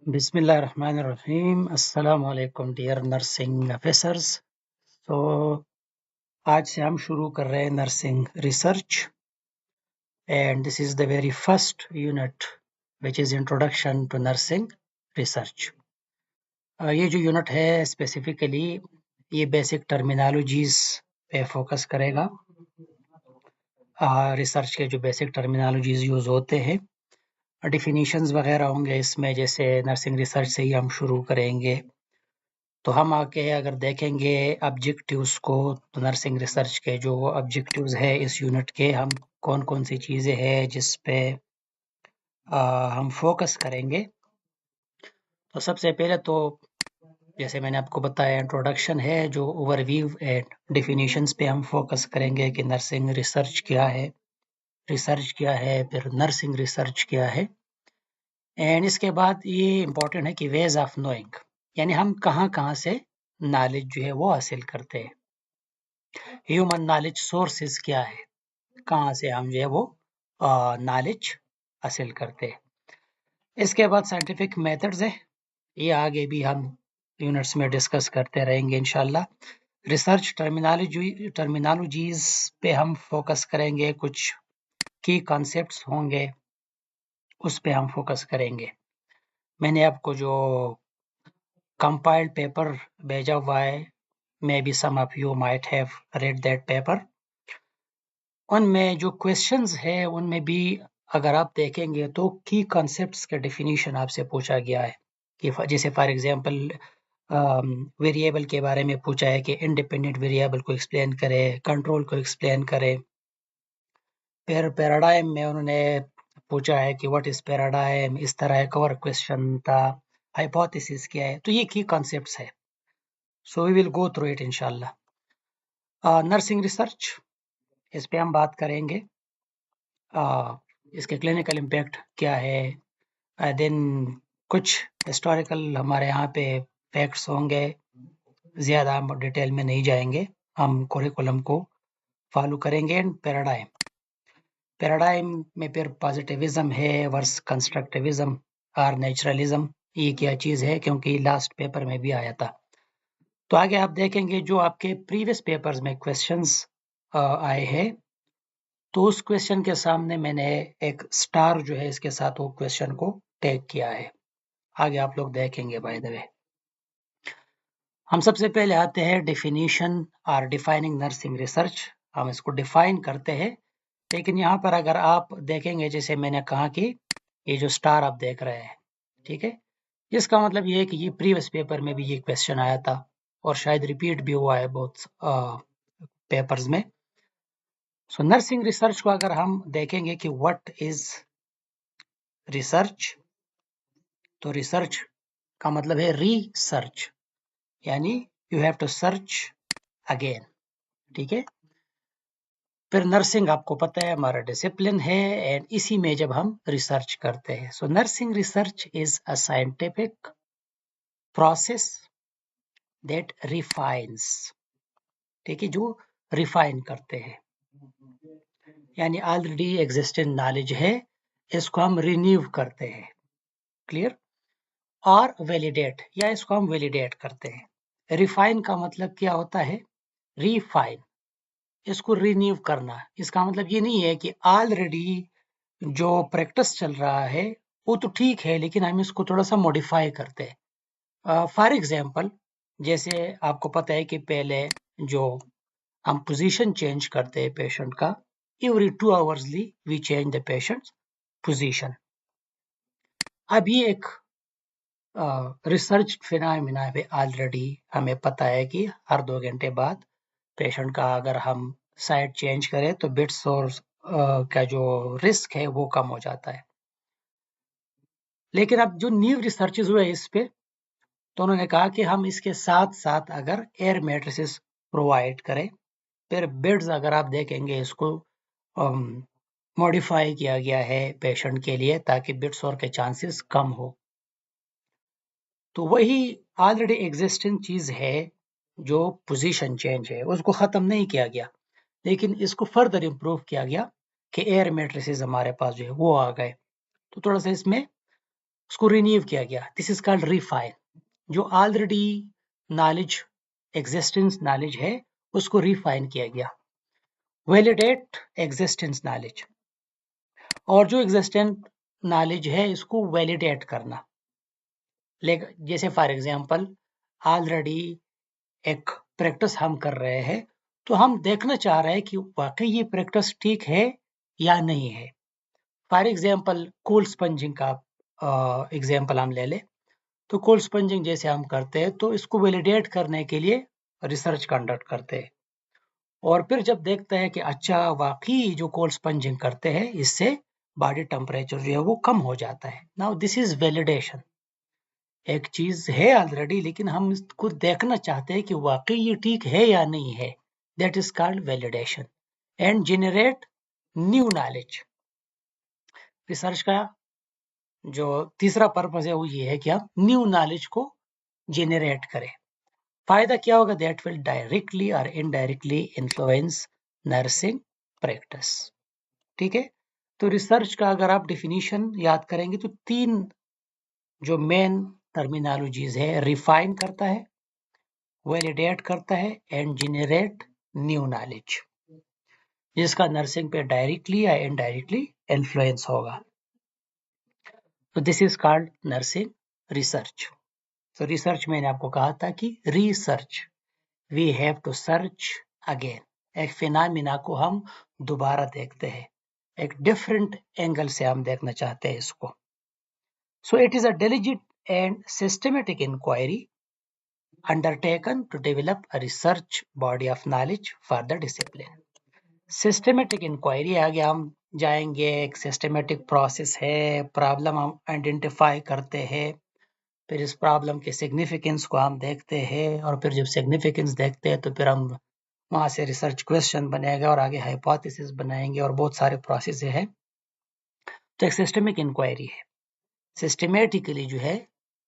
बिस्मिल्लाहिर्रहमानिर्रहीम। अस्सलाम वालेकुम डियर नर्सिंग ऑफिसर्स। तो आज से हम शुरू कर रहे हैं nursing research and this is the very first unit which is introduction to nursing research. ये जो यूनिट है स्पेसिफिकली ये बेसिक टर्मिनोलॉजीज़ पे फोकस करेगा। रिसर्च के जो बेसिक टर्मिनोलॉजीज़ यूज़ होते हैं, डिफिनीशंस वगैरह होंगे इसमें, जैसे नर्सिंग रिसर्च से ही हम शुरू करेंगे। तो हम आके अगर देखेंगे ऑब्जेक्टिव्स को, तो नर्सिंग रिसर्च के जो ऑब्जेक्टिव्स है इस यूनिट के, हम कौन-कौन सी चीज़ें हैं जिस पे हम फोकस करेंगे। तो सबसे पहले तो जैसे मैंने आपको बताया इंट्रोडक्शन है, जो ओवरव्यू एंड डेफिनेशंस पे हम फोकस करेंगे कि नर्सिंग रिसर्च क्या है, फिर नर्सिंग रिसर्च क्या है। एंड इसके बाद ये इम्पोर्टेंट है कि वेज ऑफ नोइंग, यानी हम कहाँ-कहाँ से नॉलेज जो है वो हासिल करते हैं। ह्यूमन नॉलेज सोर्सेज क्या है, कहाँ से हम जो है वो नॉलेज हासिल करते हैं। इसके बाद साइंटिफिक मेथड्स है, ये आगे भी हम यूनिट्स में डिस्कस करते रहेंगे इंशाल्लाह। रिसर्च टर्मिनोलॉजीज पे हम फोकस करेंगे, कुछ की कॉन्सेप्ट्स होंगे उस पे हम फोकस करेंगे। मैंने आपको जो कंपाइल्ड पेपर भेजा हुआ है, maybe some of you might have read that paper, उनमें जो क्वेश्चंस है उनमें भी अगर आप देखेंगे तो की कॉन्सेप्ट्स का डेफिनेशन आपसे पूछा गया है कि जैसे फॉर एग्जांपल वेरिएबल के बारे में पूछा है कि इंडिपेंडेंट वेरिएबल को एक्सप्लेन करें, कंट्रोल को एक्सप्लेन करें। फिर पैराडाइम में उन्होंने पूछा है कि व्हाट इज पैराडाइम, इस तरह एक और क्वेश्चन था, हाइपोथेसिस क्या है। तो ये की कॉन्सेप्ट्स है, so we will go through it इंशाल्लाह। नर्सिंग रिसर्च, इस पे हम बात करेंगे, इसके क्लिनिकल इम्पैक्ट क्या है, देन कुछ हिस्टोरिकल हमारे यहाँ पे फैक्ट्स होंगे, ज़्यादा हम डिटेल में नहीं जाएंगे, हम करिकुलम को फॉलो करेंगे। एंड पैराडाइम में फिर पॉजिटिविज्म है वर्स कंस्ट्रक्टिविज्म और नेचुरलिज्म, ये क्या चीज़ है, क्योंकि लास्ट पेपर में भी आया था। तो आगे आप देखेंगे जो आपके प्रीवियस पेपर्स में क्वेश्चंस आए हैं, तो उस क्वेश्चन के सामने मैंने एक स्टार जो है इसके साथ वो क्वेश्चन को टैग किया है, आगे आप लोग देखेंगे। बाय द वे, हम सबसे पहले आते हैं डेफिनेशन और डिफाइनिंग नर्सिंग रिसर्च। हम इसको डिफाइन करते हैं, लेकिन यहाँ पर अगर आप देखेंगे, जैसे मैंने कहा कि ये जो स्टार आप देख रहे हैं, ठीक है, इसका मतलब ये है कि ये प्रीवियस पेपर में भी ये क्वेश्चन आया था और शायद रिपीट भी हुआ है बहुत पेपर्स में। सो नर्सिंग रिसर्च को अगर हम देखेंगे कि व्हाट इज रिसर्च, तो रिसर्च का मतलब है रीसर्च, यानी you have to search again, ठीक है। फिर नर्सिंग आपको पता है हमारा डिसिप्लिन है, एंड इसी में जब हम रिसर्च करते हैं, so nursing research is a scientific process that refines, ठीक है, जो रिफाइन करते हैं, यानी ऑलरेडी एग्जिस्टिंग नॉलेज है, इसको हम रिन्यू करते हैं, क्लियर, और वैलिडेट, या इसको हम वैलिडेट करते हैं। रिफाइन का मतलब क्या होता है, रिफाइन, इसको रिन्यू करना। इसका मतलब ये नहीं है कि ऑलरेडी जो प्रैक्टिस चल रहा है वो तो ठीक है, लेकिन हम इसको थोड़ा सा मॉडिफाई करते हैं। फॉर एग्जांपल, जैसे आपको पता है कि पहले जो हम पोजीशन चेंज करते हैं पेशेंट का, एवरी 2 आवर्सली we change the patient position. अब ये एक रिसर्च फिनोमेना है, ऑलरेडी हमें पता है कि हर 2 घंटे बाद पेशेंट का अगर हम साइड चेंज करें तो बिट्स और का जो रिस्क है वो कम हो जाता है। लेकिन अब जो न्यू रिसर्चेज हुए इस पे, तो उन्होंने कहा कि हम इसके साथ साथ अगर एयर मैट्रिसेस प्रोवाइड करें, फिर बेड्स अगर आप देखेंगे इसको मॉडिफाई किया गया है पेशेंट के लिए, ताकि बिट्स और के चांसेस कम हो। तो वही ऑलरेडी एग्जिस्टिंग चीज है, जो पोजीशन चेंज है उसको खत्म नहीं किया गया, लेकिन इसको फर्दर इम्प्रूव किया गया कि एयर मैट्रिसेस हमारे पास जो है वो आ गए। तो थोड़ा सा इसमें उसको रिन्यू किया गया, दिस इज कॉल्ड रिफाइन। जो ऑलरेडी नॉलेज, एग्जिस्टेंस नॉलेज है, उसको रिफाइन किया गया। वैलिडेट एग्जिस्टेंस नॉलेज, और जो एग्जिस्टेंट नॉलेज है इसको वैलिडेट करना। जैसे फॉर एग्जांपल ऑलरेडी एक प्रैक्टिस हम कर रहे हैं, तो हम देखना चाह रहे हैं कि वाकई ये प्रैक्टिस ठीक है या नहीं है। फॉर एग्जांपल कोल्ड स्पंजिंग का एग्जांपल हम ले लें, तो कोल्ड स्पंजिंग जैसे हम करते हैं तो इसको वैलिडेट करने के लिए रिसर्च कंडक्ट करते हैं, और फिर जब देखते हैं कि अच्छा वाकई जो कोल्ड स्पंजिंग करते हैं इससे बॉडी टेम्परेचर जो है वो कम हो जाता है। Now this is validation. एक चीज है ऑलरेडी, लेकिन हम इसको देखना चाहते हैं कि वाकई ये ठीक है या नहीं है, that is called validation. And generate new knowledge. Research का जो तीसरा पर्पस है वो ये है कि हम न्यू नॉलेज को जेनरेट करें। फायदा क्या होगा, दैट विल डायरेक्टली और इनडायरेक्टली इन्फ्लुएंस नर्सिंग प्रैक्टिस। ठीक है, तो रिसर्च का अगर आप डिफिनीशन याद करेंगे तो 3 जो मेन टर्मिनोलॉजीज है, रिफाइन करता है, वैलिडेट करता है एंड जनरेट न्यू नॉलेज, जिसका नर्सिंग पे डायरेक्टली या इनडायरेक्टली इन्फ्लुएंस होगा। तो this is called nursing research. तो रिसर्च मैंने आपको कहा था कि research, we have to search again. एक फिनोमेना को हम दोबारा देखते हैं, एक डिफरेंट एंगल से हम देखना चाहते हैं इसको। So it is a diligent and systematic inquiry undertaken to develop a research body of knowledge for the discipline. Systematic inquiry आगे हम जाएंगे, एक सिस्टमेटिक प्रोसेस है, प्रॉब्लम हम आइडेंटिफाई करते हैं, फिर इस प्रॉब्लम के सिग्निफिकेंस को हम देखते हैं, और फिर जब सिग्निफिकेंस देखते हैं तो फिर हम वहाँ से रिसर्च क्वेश्चन बनेगा और आगे हाइपोथेसिस बनाएंगे, और बहुत सारे प्रोसेस है। तो एक सिस्टमिक इंक्वायरी है, सिस्टमेटिकली जो है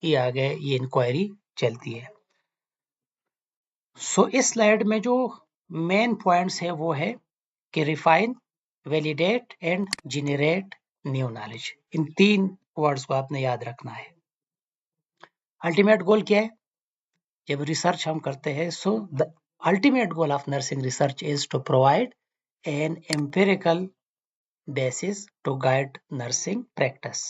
ये आगे ये इंक्वायरी चलती है। सो इस स्लाइड में जो मेन पॉइंट्स है वो है कि refine, validate and generate new knowledge. In 3 words को आपने याद रखना है। अल्टीमेट गोल क्या है जब रिसर्च हम करते हैं? So the ultimate goal of nursing research is to provide an empirical basis to guide nursing practice.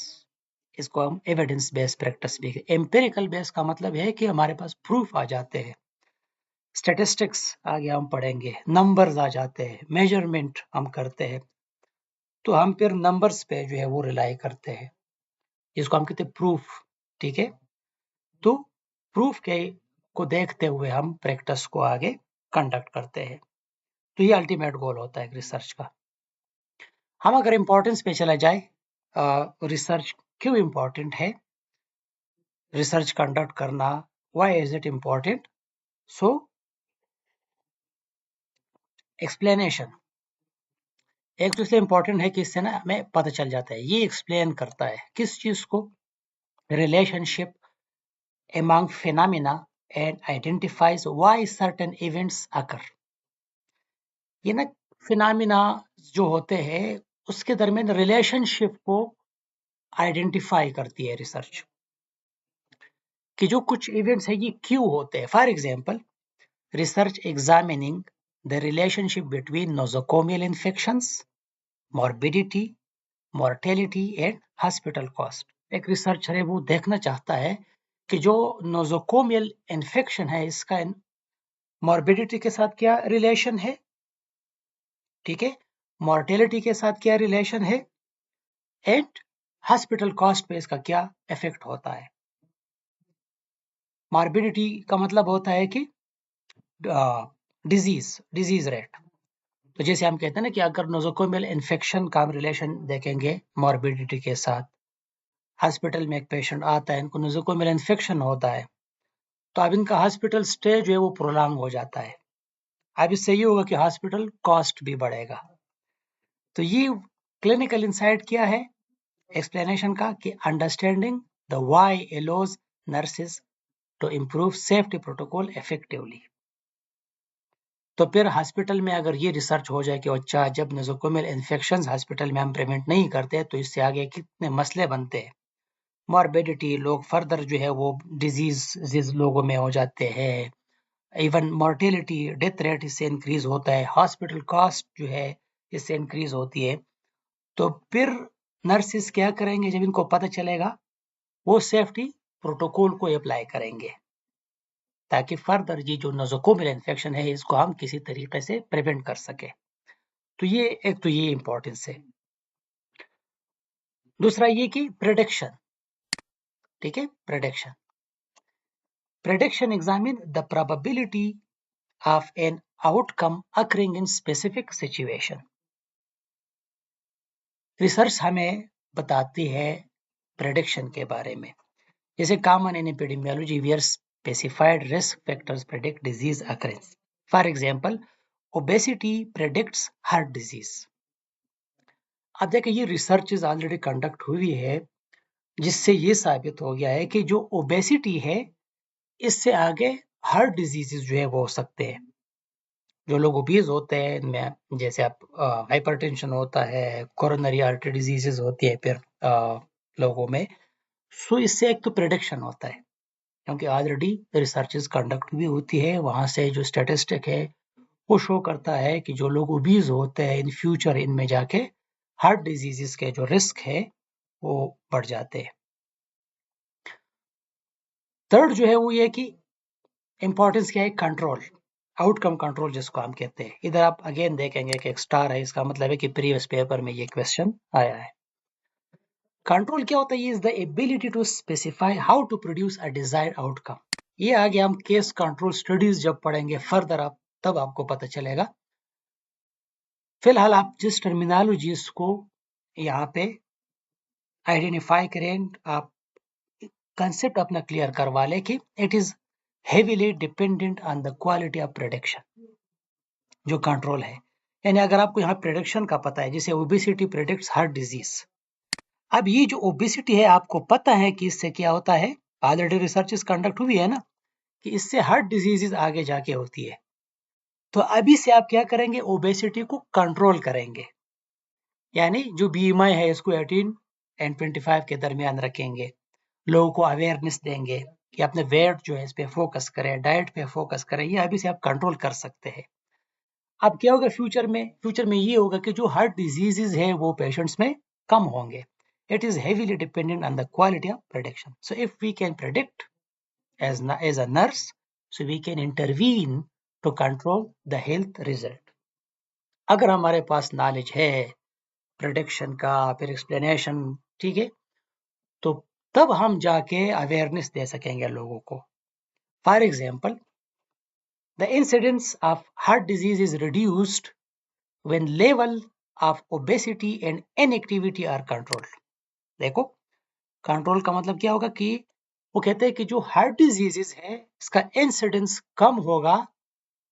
इसको हम एविडेंस बेस्ड प्रैक्टिस भी। एम्पिरिकल बेस का मतलब है कि हमारे पास प्रूफ आ जाते हैं, स्टैटिस्टिक्स आगे हम पढ़ेंगे, नंबर्स आ जाते हैं, मेजरमेंट हम करते हैं, तो हम फिर नंबर्स पे जो है वो रिलाई करते हैं, जिसको हम कहते हैं प्रूफ। ठीक है, तो प्रूफ के को देखते हुए हम प्रैक्टिस को आगे कंडक्ट करते हैं। तो ये अल्टीमेट गोल होता है रिसर्च का। हम अगर इम्पोर्टेंस पे चला जाए, रिसर्च क्यों इम्पोर्टेंट है, रिसर्च कंडक्ट करना, why is it important? So explanation एक तो इसलिए इम्पोर्टेंट है कि इससे ना हमें पता चल जाता है, ये एक्सप्लेन करता है किस चीज को, relationship among phenomena and identifies why certain events occur। ये ना फिनोमिना जो होते हैं उसके दरमियान रिलेशनशिप को आइडेंटिफाई करती है रिसर्च, कि जो कुछ इवेंट्स है ये क्यों होते हैं। For example, research examining the relationship between nosocomial infections, morbidity, mortality and hospital cost. एक रिसर्चर है वो देखना चाहता है कि जो नोजोकोमियल इन्फेक्शन है इसका मॉर्बिडिटी के साथ क्या रिलेशन है, ठीक है, मॉर्टेलिटी के साथ क्या रिलेशन है, एंड हॉस्पिटल कॉस्ट पे इसका क्या इफेक्ट होता है। मॉर्बिडिटी का मतलब होता है कि डिजीज रेट। तो जैसे हम कहते हैं ना कि अगर नोजोकोमियल इन्फेक्शन का हम रिलेशन देखेंगे मॉर्बिडिटी के साथ, हॉस्पिटल में एक पेशेंट आता है, इनको नोजोकोमियल इन्फेक्शन होता है, तो अब इनका हॉस्पिटल स्टे जो है वो प्रोलॉन्ग हो जाता है। अब इससे ये होगा कि हॉस्पिटल कॉस्ट भी बढ़ेगा। तो ये क्लिनिकल इंसाइट क्या है एक्सप्लेनेशन का, कि understanding the why allows nurses to improve safety protocol effectively. तो फिर हॉस्पिटल में अगर ये रिसर्च हो जाए कि अच्छा जब नोजोकोमियल इन्फेक्शंस हॉस्पिटल में हम प्रिवेंट नहीं करते तो इससे आगे कितने मसले बनते हैं, मॉर्बिडिटी, लोग फर्दर जो है वो डिजीज लोगों में हो जाते हैं, इवन मोर्टेलिटी, डेथ रेट इससे इंक्रीज होता है, हॉस्पिटल कॉस्ट जो है इससे इंक्रीज होती है। तो फिर नर्सिस क्या करेंगे जब इनको पता चलेगा? वो सेफ्टी प्रोटोकॉल को अप्लाई करेंगे ताकि फर्दर ये जो नोज़ोकोमियल इन्फेक्शन है इसको हम किसी तरीके से प्रिवेंट कर सके। तो ये इंपॉर्टेंस है। दूसरा ये कि प्रेडिक्शन, ठीक है, prediction examine the probability of an outcome occurring in specific situation. Research हमें बताती है प्रेडिक्शन के बारे में, जैसे common in epidemiology where specified risk factors predict disease occurrence. For example, obesity predicts heart disease. अब देखिए ये रिसर्च ऑलरेडी कंडक्ट हुई है जिससे ये साबित हो गया है कि जो ओबेसिटी है इससे आगे हार्ट डिजीजेस जो है वो हो सकते हैं। जो लोग ओबीज होते हैं इनमें जैसे आप हाइपरटेंशन होता है, कोरोनरी आर्टरी डिजीजेस होती है फिर लोगों में। सो इससे एक तो प्रेडिक्शन होता है क्योंकि ऑलरेडी रिसर्चेस कंडक्ट भी होती है, वहां से जो स्टेटिस्टिक है वो शो करता है कि जो लोग ओबीज होते हैं इन फ्यूचर इनमें जाके हार्ट डिजीजेस के जो रिस्क है वो बढ़ जाते हैं। थर्ड जो है वो ये कि इंपॉर्टेंस क्या है? कंट्रोल, आउटकम कंट्रोल जिसको हम कहते हैं। इधर आप अगेन देखेंगे कि एक स्टार है, इसका मतलब है कि प्रीवियस पेपर में ये क्वेश्चन आया है। कंट्रोल क्या होता है? Is the ability to specify how to produce a desired outcome. ये आगे हम केस कंट्रोल स्टडीज जब पढ़ेंगे फर्दर आप तब आपको पता चलेगा। फिलहाल आप जिस टर्मिनोलॉजीज को यहाँ पे आइडेंटिफाई करें, आप कंसेप्ट अपना क्लियर करवा ले कि it is heavily dependent on the quality of prediction, जो कंट्रोल है। यानी अगर आपको यहाँ प्रेडिक्शन का पता है, जैसे ओबेसिटी प्रेडिक्ट्स हार्ट डिजीज। अब ये जो ओबेसिटी है आपको पता है कि इससे क्या होता है, ऑलरेडी रिसर्चेस कंडक्ट हुई है ना कि इससे हार्ट डिजीजेस आगे जाके होती है। तो अभी से आप क्या करेंगे? ओबेसिटी को कंट्रोल करेंगे, यानी जो बीएमआई है इसको 18 एंड 25 के दरमियान रखेंगे, लोगों को अवेयरनेस देंगे कि अपने वेट जो है इस पे फोकस करें, डाइट पे फोकस करें। ये अभी से आप कंट्रोल कर सकते हैं। अब क्या होगा फ्यूचर में ये होगा कि जो हार्ट डिजीजेज है वो पेशेंट्स में कम होंगे। It is heavily dependent on the quality of prediction. So if we can predict as a nurse, so we can intervene to control the health result. अगर हमारे पास नॉलेज है प्रेडिक्शन का, फिर एक्सप्लेनेशन, ठीक है, तो तब हम जाके अवेयरनेस दे सकेंगे लोगों को। For example, the incidence of heart disease is reduced when level of obesity and inactivity are controlled। देखो कंट्रोल का मतलब क्या होगा कि वो कहते हैं कि जो हार्ट डिजीजेस है इसका इंसिडेंस कम होगा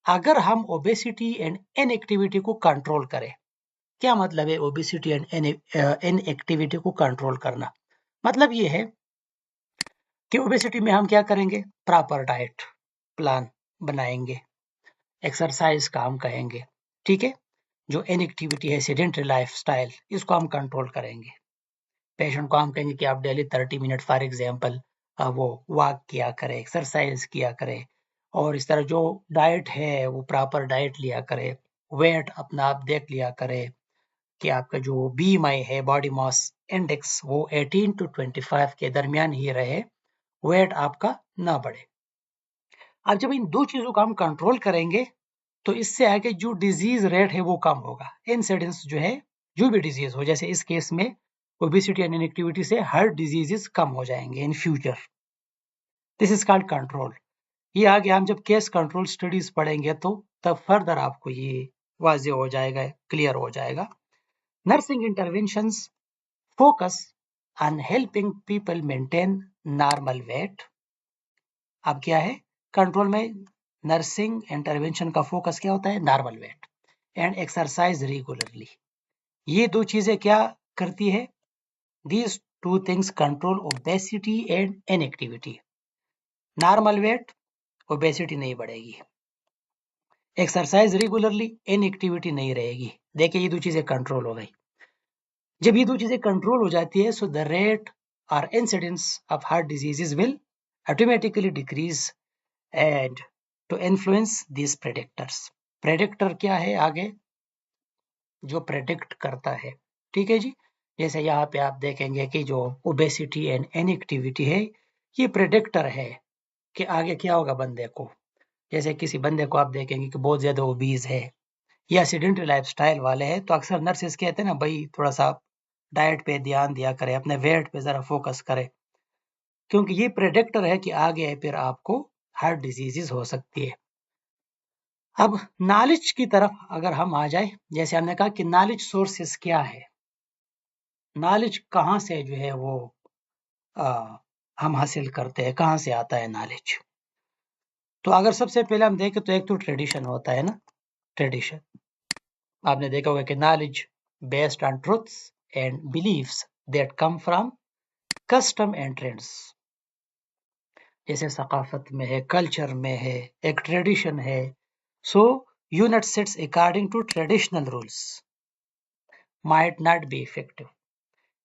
अगर हम ओबेसिटी एंड इनएक्टिविटी को कंट्रोल करें। क्या मतलब है ओबेसिटी एंड इनएक्टिविटी को कंट्रोल करना? मतलब ये है कि ओबेसिटी में हम क्या करेंगे? प्रॉपर डाइट प्लान बनाएंगे, एक्सरसाइज का हम कहेंगे, ठीक है। जो इनएक्टिविटी है, सेडेंटरी लाइफस्टाइल, इसको हम कंट्रोल करेंगे। पेशेंट को हम कहेंगे कि आप डेली 30 मिनट फॉर एग्जांपल वो वॉक किया करें, एक्सरसाइज किया करें, और इस तरह जो डाइट है वो प्रॉपर डाइट लिया करें। वेट अपना आप देख लिया करें कि आपका जो बीएमआई है, बॉडी मास इंडेक्स, वो 18 to 25 के दरमियान ही रहे, वेट आपका ना बढ़े। अब जब इन दो चीजों को हम कंट्रोल करेंगे तो इससे आगे जो डिजीज रेट है वो कम होगा। इंसिडेंस जो है, जो भी डिजीज हो, जैसे इस केस में ओबेसिटी एंड इनएक्टिविटी से हार्ट डिजीजेस कम हो जाएंगे in future. This is called control. ये आगे हम जब केस कंट्रोल स्टडीज पढ़ेंगे तो तब फर्दर आपको ये वाजे हो जाएगा, क्लियर हो जाएगा। Nursing interventions focus on helping people maintain normal weight. अब क्या है कंट्रोल में? नर्सिंग इंटरवेंशन का फोकस क्या होता है? Normal weight and exercise regularly. ये दो चीजें क्या करती है? These two things control obesity and inactivity. Normal weight, obesity नहीं बढ़ेगी। एक्सरसाइज रेगुलरली, इनएक्टिविटी नहीं रहेगी। देखिए ये दो चीजें कंट्रोल हो गई। जब ये दो चीजें कंट्रोल हो जाती है, so the rate or incidence of heart diseases will automatically decrease and to influence these predictors. Predictor क्या है आगे जो प्रेडिक्ट करता है, ठीक है जी। जैसे यहाँ पे आप देखेंगे कि जो ओबेसिटी एंड इनएक्टिविटी है ये प्रेडिक्टर है कि आगे क्या होगा बंदे को। जैसे किसी बंदे को आप देखेंगे कि बहुत ज्यादा ओबीज है या सेडेंटरी लाइफस्टाइल वाले हैं तो अक्सर नर्सेस कहते हैं ना भाई थोड़ा सा डाइट पे ध्यान दिया करें, अपने वेट पे जरा फोकस करें, क्योंकि ये प्रेडिक्टर है कि आगे फिर आपको हार्ट डिजीजेस हो सकती है। अब नॉलेज की तरफ अगर हम आ जाए, जैसे हमने कहा कि नॉलेज सोर्सेस क्या है, नॉलेज कहाँ से जो है वो हम हासिल करते हैं, कहाँ से आता है नॉलेज। तो अगर सबसे पहले हम देखें तो एक तो ट्रेडिशन होता है ना, ट्रेडिशन आपने देखा होगा कि knowledge based on truths and believes that come from custom and trends. जैसे सकाफत में है, कल्चर में है, एक ट्रेडिशन है। So unit sets according to traditional rules might not be effective.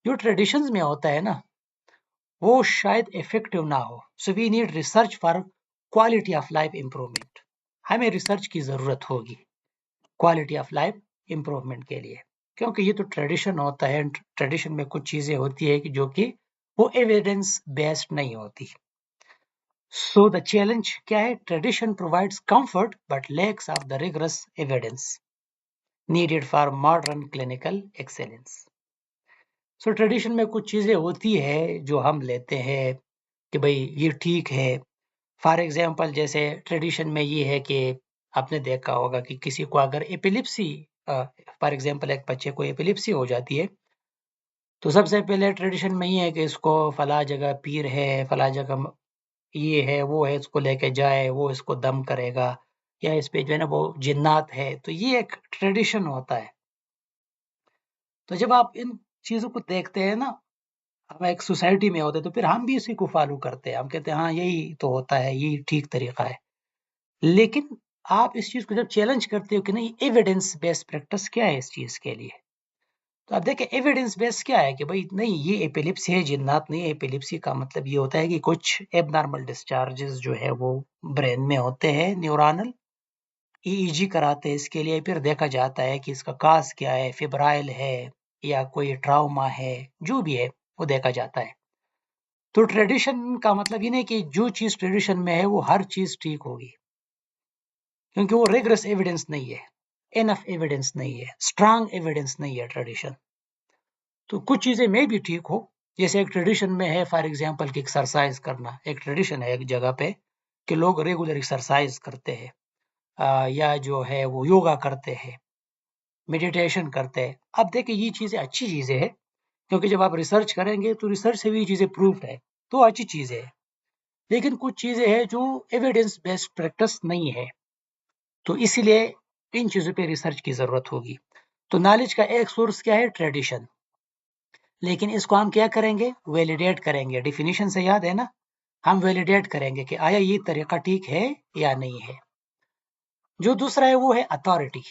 जो ट्रेडिशंस में होता है ना वो शायद इफेक्टिव ना हो। So we need research for quality of life improvement. हमें रिसर्च की जरूरत होगी क्वालिटी ऑफ लाइफ इम्प्रूवमेंट के लिए, क्योंकि ये तो ट्रेडिशन होता है। ट्रेडिशन में कुछ चीजें होती है कि जो कि वो एविडेंस बेस्ड नहीं होती। सो द चैलेंज क्या है, tradition provides comfort but lakhs of the rigorous evidence needed for modern clinical excellence. So tradition में कुछ चीजें होती है जो हम लेते हैं कि भाई ये ठीक है। फॉर एग्जाम्पल जैसे ट्रेडिशन में ये है कि आपने देखा होगा कि किसी को अगर एपिलिप्सी, फॉर एग्जाम्पल एक बच्चे को एपिलिप्सी हो जाती है तो सबसे पहले ट्रेडिशन में ये है कि इसको फला जगह पीर है, फला जगह ये है वो है, इसको लेके जाए, वो इसको दम करेगा, या इस पे जो है ना वो जिन्नात है। तो ये एक ट्रेडिशन होता है। तो जब आप इन चीजों को देखते हैं ना, हम एक सोसाइटी में होते तो फिर हम भी इसी को फॉलो करते हैं। हम कहते हैं हाँ यही तो होता है, यही ठीक तरीका है। लेकिन आप इस चीज को जब चैलेंज करते हो कि नहीं एविडेंस बेस्ड प्रैक्टिस क्या है इस चीज के लिए, तो आप देखें एविडेंस बेस्ड क्या है कि भाई नहीं ये एपिलिप्सी है, जिन्नात नहीं है। एपिलिप्सी का मतलब ये होता है कि कुछ एबनॉर्मल डिस्चार्जेस जो है वो ब्रेन में होते हैं, न्यूरॉनल। ईईजी कराते हैं इसके लिए, फिर देखा जाता है कि इसका काज क्या है, फिब्राइल है या कोई ट्राउमा है, जो भी है वो देखा जाता है। तो ट्रेडिशन का मतलब ये नहीं कि जो चीज ट्रेडिशन में है वो हर चीज ठीक होगी, क्योंकि वो रिगरस एविडेंस नहीं है, इनफ एविडेंस नहीं है, स्ट्रांग एविडेंस नहीं है ट्रेडिशन। तो कुछ चीजें में भी ठीक हो, जैसे एक ट्रेडिशन में है फॉर एग्जांपल कि एक्सरसाइज करना, एक ट्रेडिशन है एक जगह पे कि लोग रेगुलर एक्सरसाइज करते हैं, या जो है वो योगा करते हैं, मेडिटेशन करते हैं। अब देखिए ये चीजें अच्छी चीजें हैं, क्योंकि जब आप रिसर्च करेंगे तो रिसर्च से भी ये चीजें प्रूव्ड है, तो अच्छी चीजें हैं। लेकिन कुछ चीजें हैं जो एविडेंस बेस्ड प्रैक्टिस नहीं है, तो इसीलिए इन चीजों पे रिसर्च की जरूरत होगी। तो नॉलेज का एक सोर्स क्या है, ट्रेडिशन। लेकिन इसको हम क्या करेंगे, वैलिडेट करेंगे। डिफिनीशन से याद है ना, हम वैलिडेट करेंगे कि आया ये तरीका ठीक है या नहीं है। जो दूसरा है वो है अथॉरिटी।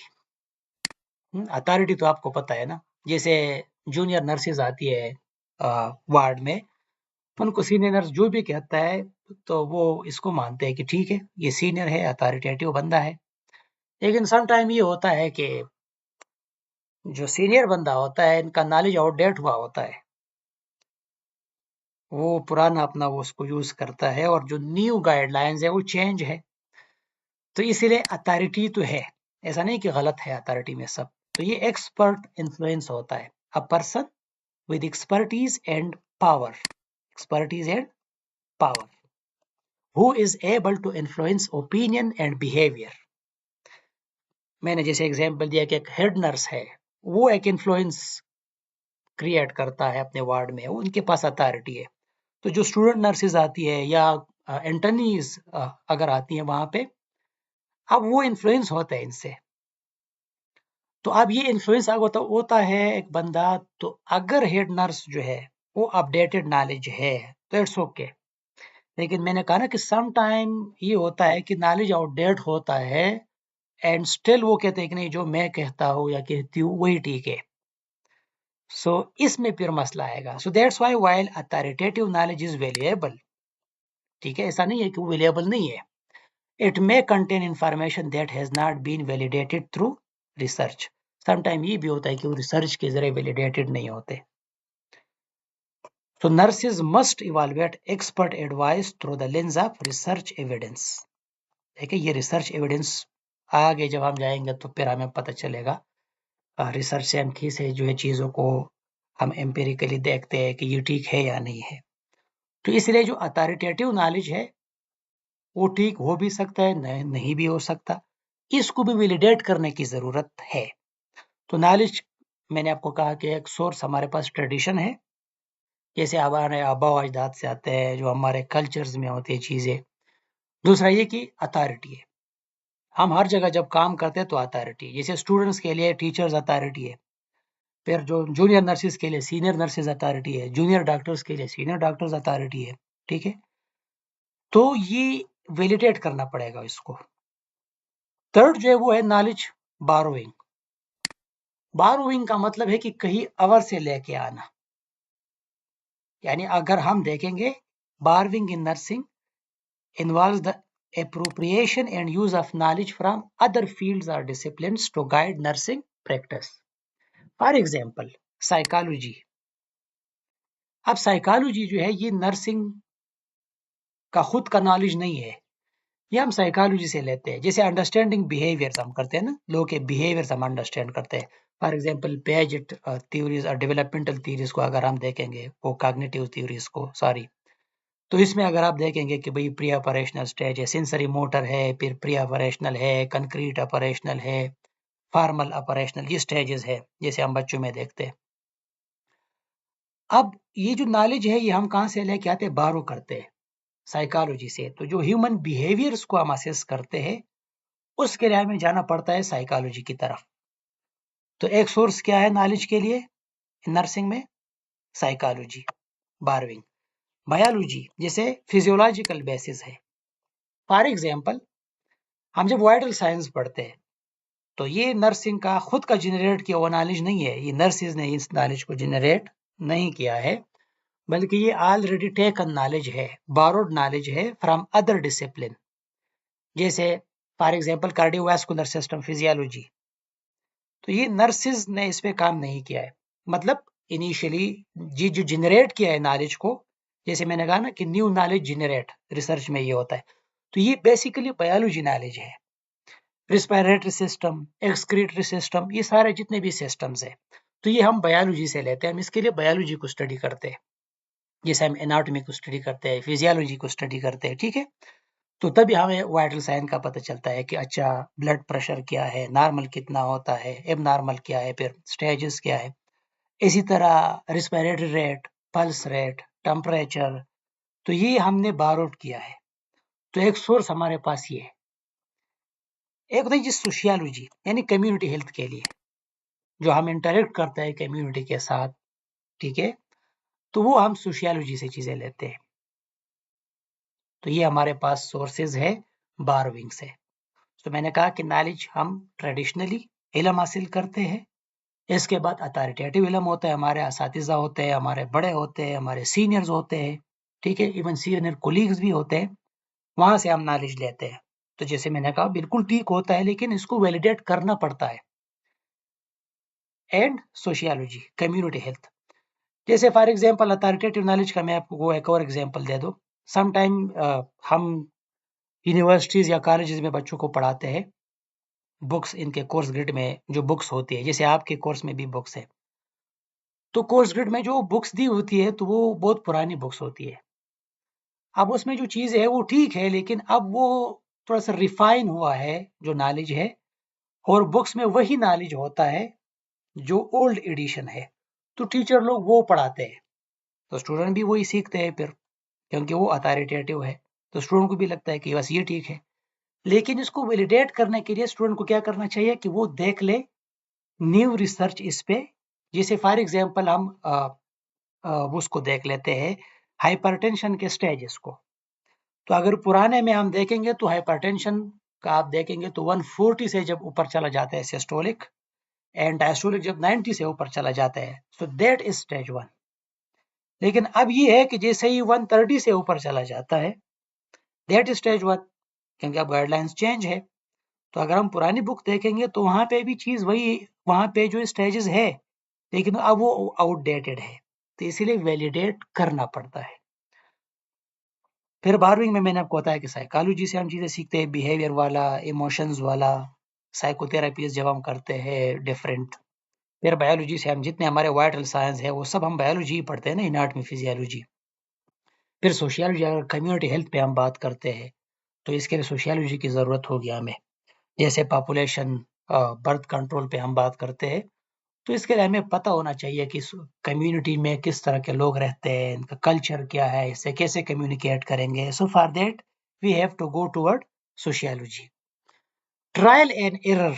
अथॉरिटी तो आपको पता है ना, जैसे जूनियर नर्सेज आती है वार्ड में, उनको सीनियर नर्स जो भी कहता है तो वो इसको मानते हैं कि ठीक है ये सीनियर है, अथॉरिटेटिव बंदा है। लेकिन सम टाइम ये होता है कि जो सीनियर बंदा होता है इनका नॉलेज आउटडेट हुआ होता है, वो पुराना अपना वो उसको यूज करता है, और जो न्यू गाइडलाइंस है वो चेंज है। तो इसीलिए अथॉरिटी तो है, ऐसा नहीं कि गलत है अथॉरिटी में सब। तो ये एक्सपर्ट इन्फ्लुएंस होता है, a person with expertise and power, expertise and power, who is able to influence opinion and behaviour. मैंने जैसे एग्जांपल दिया कि एक हेड नर्स है, वो एक इन्फ्लुएंस क्रिएट करता है अपने वार्ड में, उनके पास अथॉरिटी है। तो जो स्टूडेंट नर्सेज आती है या इंटर्नीज अगर आती हैं वहां पे, अब वो इन्फ्लुएंस होता है इनसे। तो अब ये इन्फ्लुएंस होता है एक बंदा, तो अगर हेड नर्स जो है वो अपडेटेड नॉलेज है तो इट्स ओके। लेकिन मैंने कहा ना कि सम टाइम ये होता है कि नॉलेज आउटडेट होता है एंड स्टिल वो कहते हैं कि नहीं जो मैं कहता हूँ या कहती हूँ वही ठीक है। सो इसमें फिर मसला आएगा। So that's why while authoritative knowledge is valuable, ठीक है, ऐसा नहीं है कि वो वैल्यूएबल नहीं है, it may contain information that has not been validated through research. Sometime ये भी होता है कि वो रिसर्च के जरिए वैलिडेटेड नहीं होते। So nurses must evaluate expert advice through the lens of research evidence। देखिए ये रिसर्च एविडेंस आगे जब हम जाएंगे तो फिर हमें पता चलेगा, रिसर्च से हम कैसे जो है चीज़ों को हम एम्पेरिकली देखते हैं कि ये ठीक है या नहीं है। तो इसलिए जो अथॉरिटेटिव नॉलेज है वो ठीक हो भी सकता है, नहीं भी हो सकता, इसको भी वैलिडेट करने की ज़रूरत है। तो नॉलेज, मैंने आपको कहा कि एक सोर्स हमारे पास ट्रेडिशन है, जैसे हमारे आबा अजदाद से आते हैं, जो हमारे कल्चर्स में होती है चीज़ें। दूसरा ये कि अथॉरिटी है, हम हर जगह जब काम करते हैं तो अथॉरिटी, जैसे स्टूडेंट्स के लिए टीचर्स अथॉरिटी है, फिर जो जूनियर नर्सेज के लिए सीनियर नर्सेज अथॉरिटी है, जूनियर डॉक्टर्स के लिए सीनियर डॉक्टर्स अथॉरिटी है, ठीक है। तो ये वैलिडेट करना पड़ेगा इसको। थर्ड जो है वो है नॉलेज बारोइंग। बारोइंग का मतलब है कि कहीं और से लेके आना, यानी अगर हम देखेंगे borrowing in nursing involves the appropriation and use of knowledge from other fields or disciplines to guide nursing practice. For example, psychology। अब साइकोलॉजी जो है ये नर्सिंग का खुद का नॉलेज नहीं है, ये हम साइकोलॉजी से लेते हैं। जैसे अंडरस्टैंडिंग बिहेवियर्स हम करते हैं ना, लोगों के बिहेवियर्स हम अंडरस्टैंड करते हैं। फॉर एग्जांपल पेजेट थ्योरीज और डेवलपमेंटल थ्योरीज को अगर हम देखेंगे, वो कॉग्निटिव थ्योरीज को सॉरी, तो इसमें अगर आप देखेंगे कि भाई प्री ऑपरेशनल स्टेज है, सेंसरी मोटर है, फिर प्री ऑपरेशनल है, कंक्रीट ऑपरेशनल है, फॉर्मल ऑपरेशनल, ये स्टेजेस है जैसे हम बच्चों में देखते हैं। अब ये जो नॉलेज है ये हम कहाँ से लेके आते हैं, बारो करते हैं साइकोलॉजी से। तो जो ह्यूमन बिहेवियर्स को हम असेस करते हैं उसके लिए हमें जाना पड़ता है साइकोलॉजी की तरफ। तो एक सोर्स क्या है नॉलेज के लिए नर्सिंग में, साइकोलॉजी, बारविंग। बायोलॉजी जैसे फिजियोलॉजिकल बेसिस है। फॉर एग्जाम्पल हम जब वाइटल साइंस पढ़ते हैं तो ये नर्सिंग का खुद का जनरेट किया हुआ नॉलेज नहीं है, ये नर्सिस ने इस नॉलेज को जनरेट नहीं किया है, बल्कि ये ऑलरेडी टेकन नॉलेज है, बारोड नॉलेज है फ्रॉम अदर डिसिप्लिन। जैसे for example cardiovascular system physiology, तो ये नर्सिस ने इस पे काम नहीं किया है। मतलब इनिशियली जी जो जनरेट किया है नॉलेज को, जैसे मैंने कहा ना कि न्यू नॉलेज जनरेट रिसर्च में ये होता है, तो ये बेसिकली बायोलॉजी नॉलेज है। रिस्पायरेटरी सिस्टम, एक्सक्रीटरी सिस्टम, ये सारे जितने भी सिस्टम्स है तो ये हम बायोलॉजी से लेते हैं, हम इसके लिए बायोलॉजी को स्टडी करते हैं, जैसे हम एनाटॉमी को स्टडी करते हैं, फिजियोलॉजी को स्टडी करते हैं, ठीक है। तो तभी हमें वाइटल साइन का पता चलता है कि अच्छा ब्लड प्रेशर क्या है, नॉर्मल कितना होता है, एबनॉर्मल क्या है, फिर स्टेजेस क्या है। इसी तरह respiratory rate, pulse rate, temperature, तो ये हमने बारोड किया है। तो एक सोर्स हमारे पास ये है। एक होता है जी सोशियोलॉजी, यानी कम्युनिटी हेल्थ के लिए, जो हम इंटरेक्ट करते हैं कम्युनिटी के साथ, ठीक है, तो वो हम सोशियोलॉजी से चीजें लेते हैं। तो ये हमारे पास सोर्सेज है बारविंग से। तो मैंने कहा कि नॉलेज हम ट्रेडिशनली इल्म हासिल करते हैं, इसके बाद अथॉरिटेटिव इल्म होता है, हमारे असातिज़ा होते हैं, हमारे बड़े होते हैं, हमारे सीनियर्स होते हैं, ठीक है, इवन सीनियर कोलीग्स भी होते हैं, वहां से हम नॉलेज लेते हैं। तो जैसे मैंने कहा बिल्कुल ठीक होता है, लेकिन इसको वैलिडेट करना पड़ता है। एंड सोशियोलॉजी, कम्युनिटी हेल्थ, जैसे फॉर एग्जांपल अथॉरिटेटिव नॉलेज का मैं आपको एक और एग्जांपल दे दूं। सम टाइम हम यूनिवर्सिटीज या कॉलेजेस में बच्चों को पढ़ाते हैं, बुक्स इनके कोर्स ग्रिड में जो बुक्स होती है, जैसे आपके कोर्स में भी बुक्स है, तो कोर्स ग्रिड में जो बुक्स दी होती है तो वो बहुत पुरानी बुक्स होती है। अब उसमें जो चीज़ है वो ठीक है, लेकिन अब वो थोड़ा सा रिफाइन हुआ है जो नॉलेज है, और बुक्स में वही नॉलेज होता है जो ओल्ड एडिशन है। तो टीचर लोग वो पढ़ाते हैं, तो स्टूडेंट भी वही सीखते हैं फिर, क्योंकि वो अथॉरिटेटिव है, तो स्टूडेंट को भी लगता है कि बस ये ठीक है। लेकिन इसको वैलिडेट करने के लिए स्टूडेंट को क्या करना चाहिए कि वो देख ले न्यू रिसर्च इस पे। जैसे फॉर एग्जांपल हम उसको देख लेते हैं हाइपरटेंशन के स्टेजेस को। तो अगर पुराने में हम देखेंगे तो हाइपरटेंशन का आप देखेंगे तो 140 से जब ऊपर चला जाता है सिस्टोलिक, एंड डायस्टोलिक जब 90 से ऊपर चला जाता है, सो दैट इज स्टेज 1। लेकिन अब ये है कि जैसे ही 130 से ऊपर चला जाता है, दैट इज स्टेज 1, क्योंकि अब गाइडलाइंस चेंज है। तो अगर हम पुरानी बुक देखेंगे तो वहां पे भी चीज वही, वहां पे जो स्टेजेस है, लेकिन अब वो आउटडेटेड है, तो इसीलिए वैलिडेट करना पड़ता है। फिर 12वीं में मैंने आपको बताया कि साइकोलॉजी से हम चीजें सीखते हैं, बिहेवियर वाला, इमोशंस वाला, साइकोथेरेपीज जब हम करते हैं डिफरेंट। फिर बायोलॉजी से हम जितने हमारे वाइटल साइंस है वो सब हम बायोलॉजी ही पढ़ते हैं ना, एनाटॉमी, फिजियोलॉजी। फिर सोशियोलॉजी, अगर कम्युनिटी हेल्थ पे हम बात करते हैं तो इसके लिए सोशियोलॉजी की ज़रूरत होगी हमें। जैसे पॉपुलेशन बर्थ कंट्रोल पे हम बात करते हैं, तो इसके लिए हमें पता होना चाहिए कि कम्युनिटी में किस तरह के लोग रहते हैं, इनका कल्चर क्या है, इससे कैसे कम्युनिकेट करेंगे। So for that we have to go toward sociology. Trial and error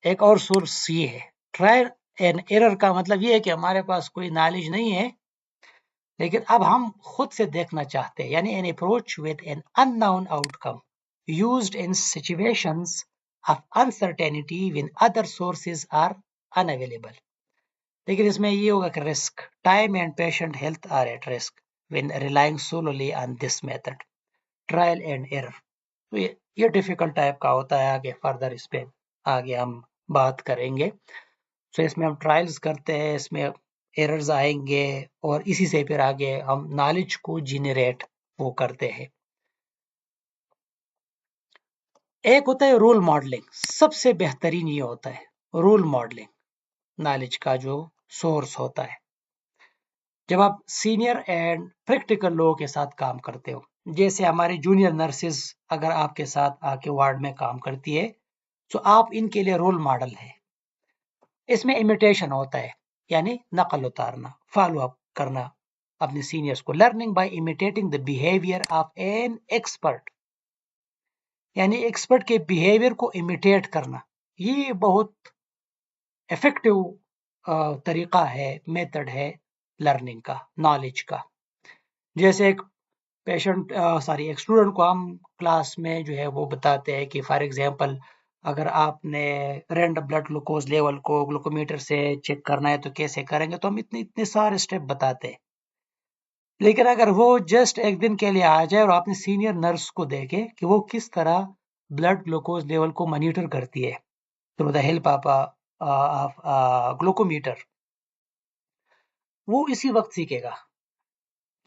एक और सोर्स ये है। ट्रायल एंड एरर का मतलब ये है कि हमारे पास कोई नॉलेज नहीं है, लेकिन अब हम खुद से देखना चाहते हैं, यानी an approach with an unknown outcome used in situations of uncertainty when other sources are unavailable. लेकिन इसमें ये होगा कि risk, time and patient health are at risk when relying solely on this method, trial and error. तो ये difficult type का होता है। आगे फर्दर इस पे आगे हम बात करेंगे। सो इसमें हम ट्रायल्स करते हैं, इसमें एरर्स आएंगे, और इसी से फिर आगे हम नॉलेज को जनरेट वो करते हैं। एक होता है रोल मॉडलिंग, सबसे बेहतरीन ये होता है रोल मॉडलिंग, नॉलेज का जो सोर्स होता है। जब आप सीनियर एंड प्रैक्टिकल लोगों के साथ काम करते हो, जैसे हमारे जूनियर नर्सेज अगर आपके साथ आके वार्ड में काम करती है, तो आप इनके लिए रोल मॉडल है। इसमें इमिटेशन होता है, यानी नकल उतारना, फॉलो अप करना अपने सीनियर्स को। Learning by imitating the behaviour of an expert, यानी एक्सपर्ट के बिहेवियर को इमिटेट करना, ये बहुत इफेक्टिव तरीका है, मेथड है लर्निंग का, नॉलेज का। जैसे एक एक स्टूडेंट को हम क्लास में जो है वो बताते हैं कि फॉर एग्जांपल अगर आपने रैंडम ब्लड ग्लूकोज लेवल को ग्लूकोमीटर से चेक करना है तो कैसे करेंगे, तो हम इतने इतने सारे स्टेप बताते हैं। लेकिन अगर वो जस्ट एक दिन के लिए आ जाए और आपने सीनियर नर्स को देखे कि वो किस तरह ब्लड ग्लूकोज लेवल को मॉनिटर करती है through the help of glucometer, वो इसी वक्त सीखेगा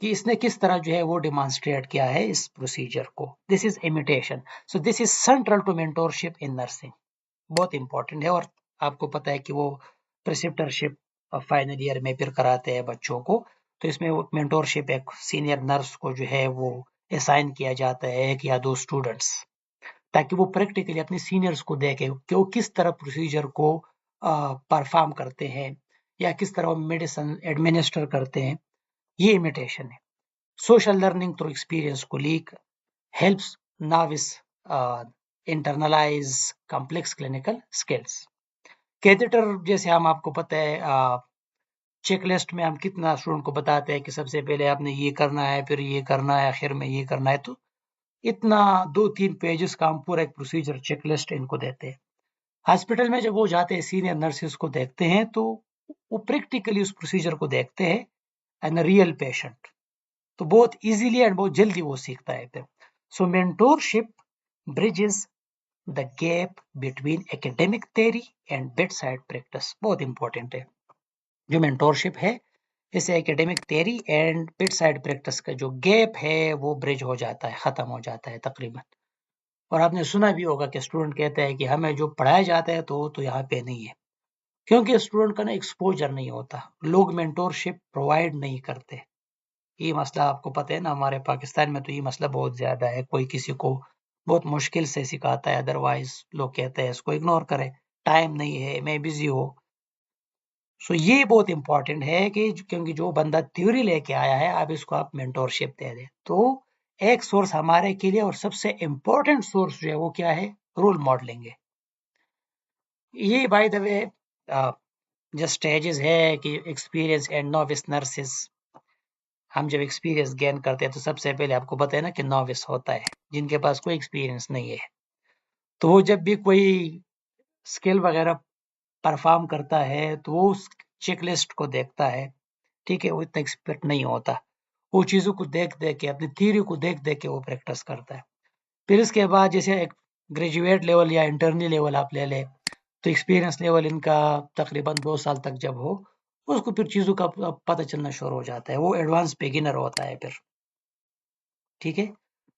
कि इसने किस तरह जो है वो डिमॉन्स्ट्रेट किया है इस प्रोसीजर को। This is imitation. So this is central to mentorship in nursing, बहुत इंपॉर्टेंट है। और आपको पता है कि वो प्रिसेप्टरशिप फाइनल ईयर में फिर कराते हैं बच्चों को, तो इसमें वो मेंटोरशिप एक सीनियर नर्स को जो है वो असाइन किया जाता है, एक या दो स्टूडेंट्स, ताकि वो प्रैक्टिकली अपने सीनियर्स को देखे कि वो किस तरह प्रोसीजर को परफॉर्म करते हैं या किस तरह वो मेडिसिन एडमिनिस्टर करते हैं। ये इमिटेशन है। Social learning through experience colleague helps novice internalize complex clinical skills. Catheter जैसे हम आपको पता है चेकलिस्ट में हम कितना स्टूडेंट को बताते हैं कि सबसे पहले आपने ये करना है, फिर ये करना है, आखिर में ये करना है। तो इतना 2-3 पेजेस का हम पूरा एक प्रोसीजर चेकलिस्ट इनको देते हैं। हॉस्पिटल में जब वो जाते हैं सीनियर नर्सेज को देखते हैं तो वो प्रैक्टिकली उस प्रोसीजर को देखते हैं एंड रियल पेशेंट, तो बहुत इजीली एंड बहुत जल्दी वो सीखता है फिर। So mentorship bridges the gap between academic theory and bed side practice, बहुत इंपॉर्टेंट है। जो मेंटोरशिप है, इसे academic theory and bed side practice का जो गैप है वो ब्रिज हो जाता है, खत्म हो जाता है तकरीबन। और आपने सुना भी होगा कि स्टूडेंट कहते हैं कि हमें जो पढ़ाया जाता है तो यहाँ पे नहीं है, क्योंकि स्टूडेंट का ना एक्सपोजर नहीं होता, लोग मेंटोरशिप प्रोवाइड नहीं करते। ये मसला आपको पता है ना, हमारे पाकिस्तान में तो ये मसला बहुत ज़्यादा है। कोई किसी को बहुत मुश्किल से सिखाता है, अदरवाइज लोग कहते हैं इसको इग्नोर करें, टाइम नहीं है, मैं बिजी हो। सो ये बहुत इंपॉर्टेंट है कि क्योंकि जो बंदा थ्योरी लेके आया है, अब इसको आप मेंटोरशिप दे दें। तो एक सोर्स हमारे के लिए और सबसे इम्पोर्टेंट सोर्स जो है वो क्या है, रोल मॉडलिंग है। ये बाय द वे जो स्टेजेस है कि एक्सपीरियंस एंड नोविस नर्सेस, हम जब एक्सपीरियंस गेन करते हैं तो सबसे पहले आपको पता है ना कि नॉविस होता है, जिनके पास कोई एक्सपीरियंस नहीं है। तो वो जब भी कोई स्किल वगैरह परफॉर्म करता है तो वो उस चेकलिस्ट को देखता है, ठीक है, वो इतना एक्सपर्ट नहीं होता, वो चीज़ों को देख देख के, अपनी थ्योरी को देख देख के वो प्रैक्टिस करता है। फिर इसके बाद जैसे एक ग्रेजुएट लेवल या इंटरनी लेवल आप ले लें, तो एक्सपीरियंस लेवल इनका तकरीबन 2 साल तक जब हो, उसको फिर चीज़ों का पता चलना शुरू हो जाता है, वो एडवांस बिगिनर होता है फिर, ठीक है।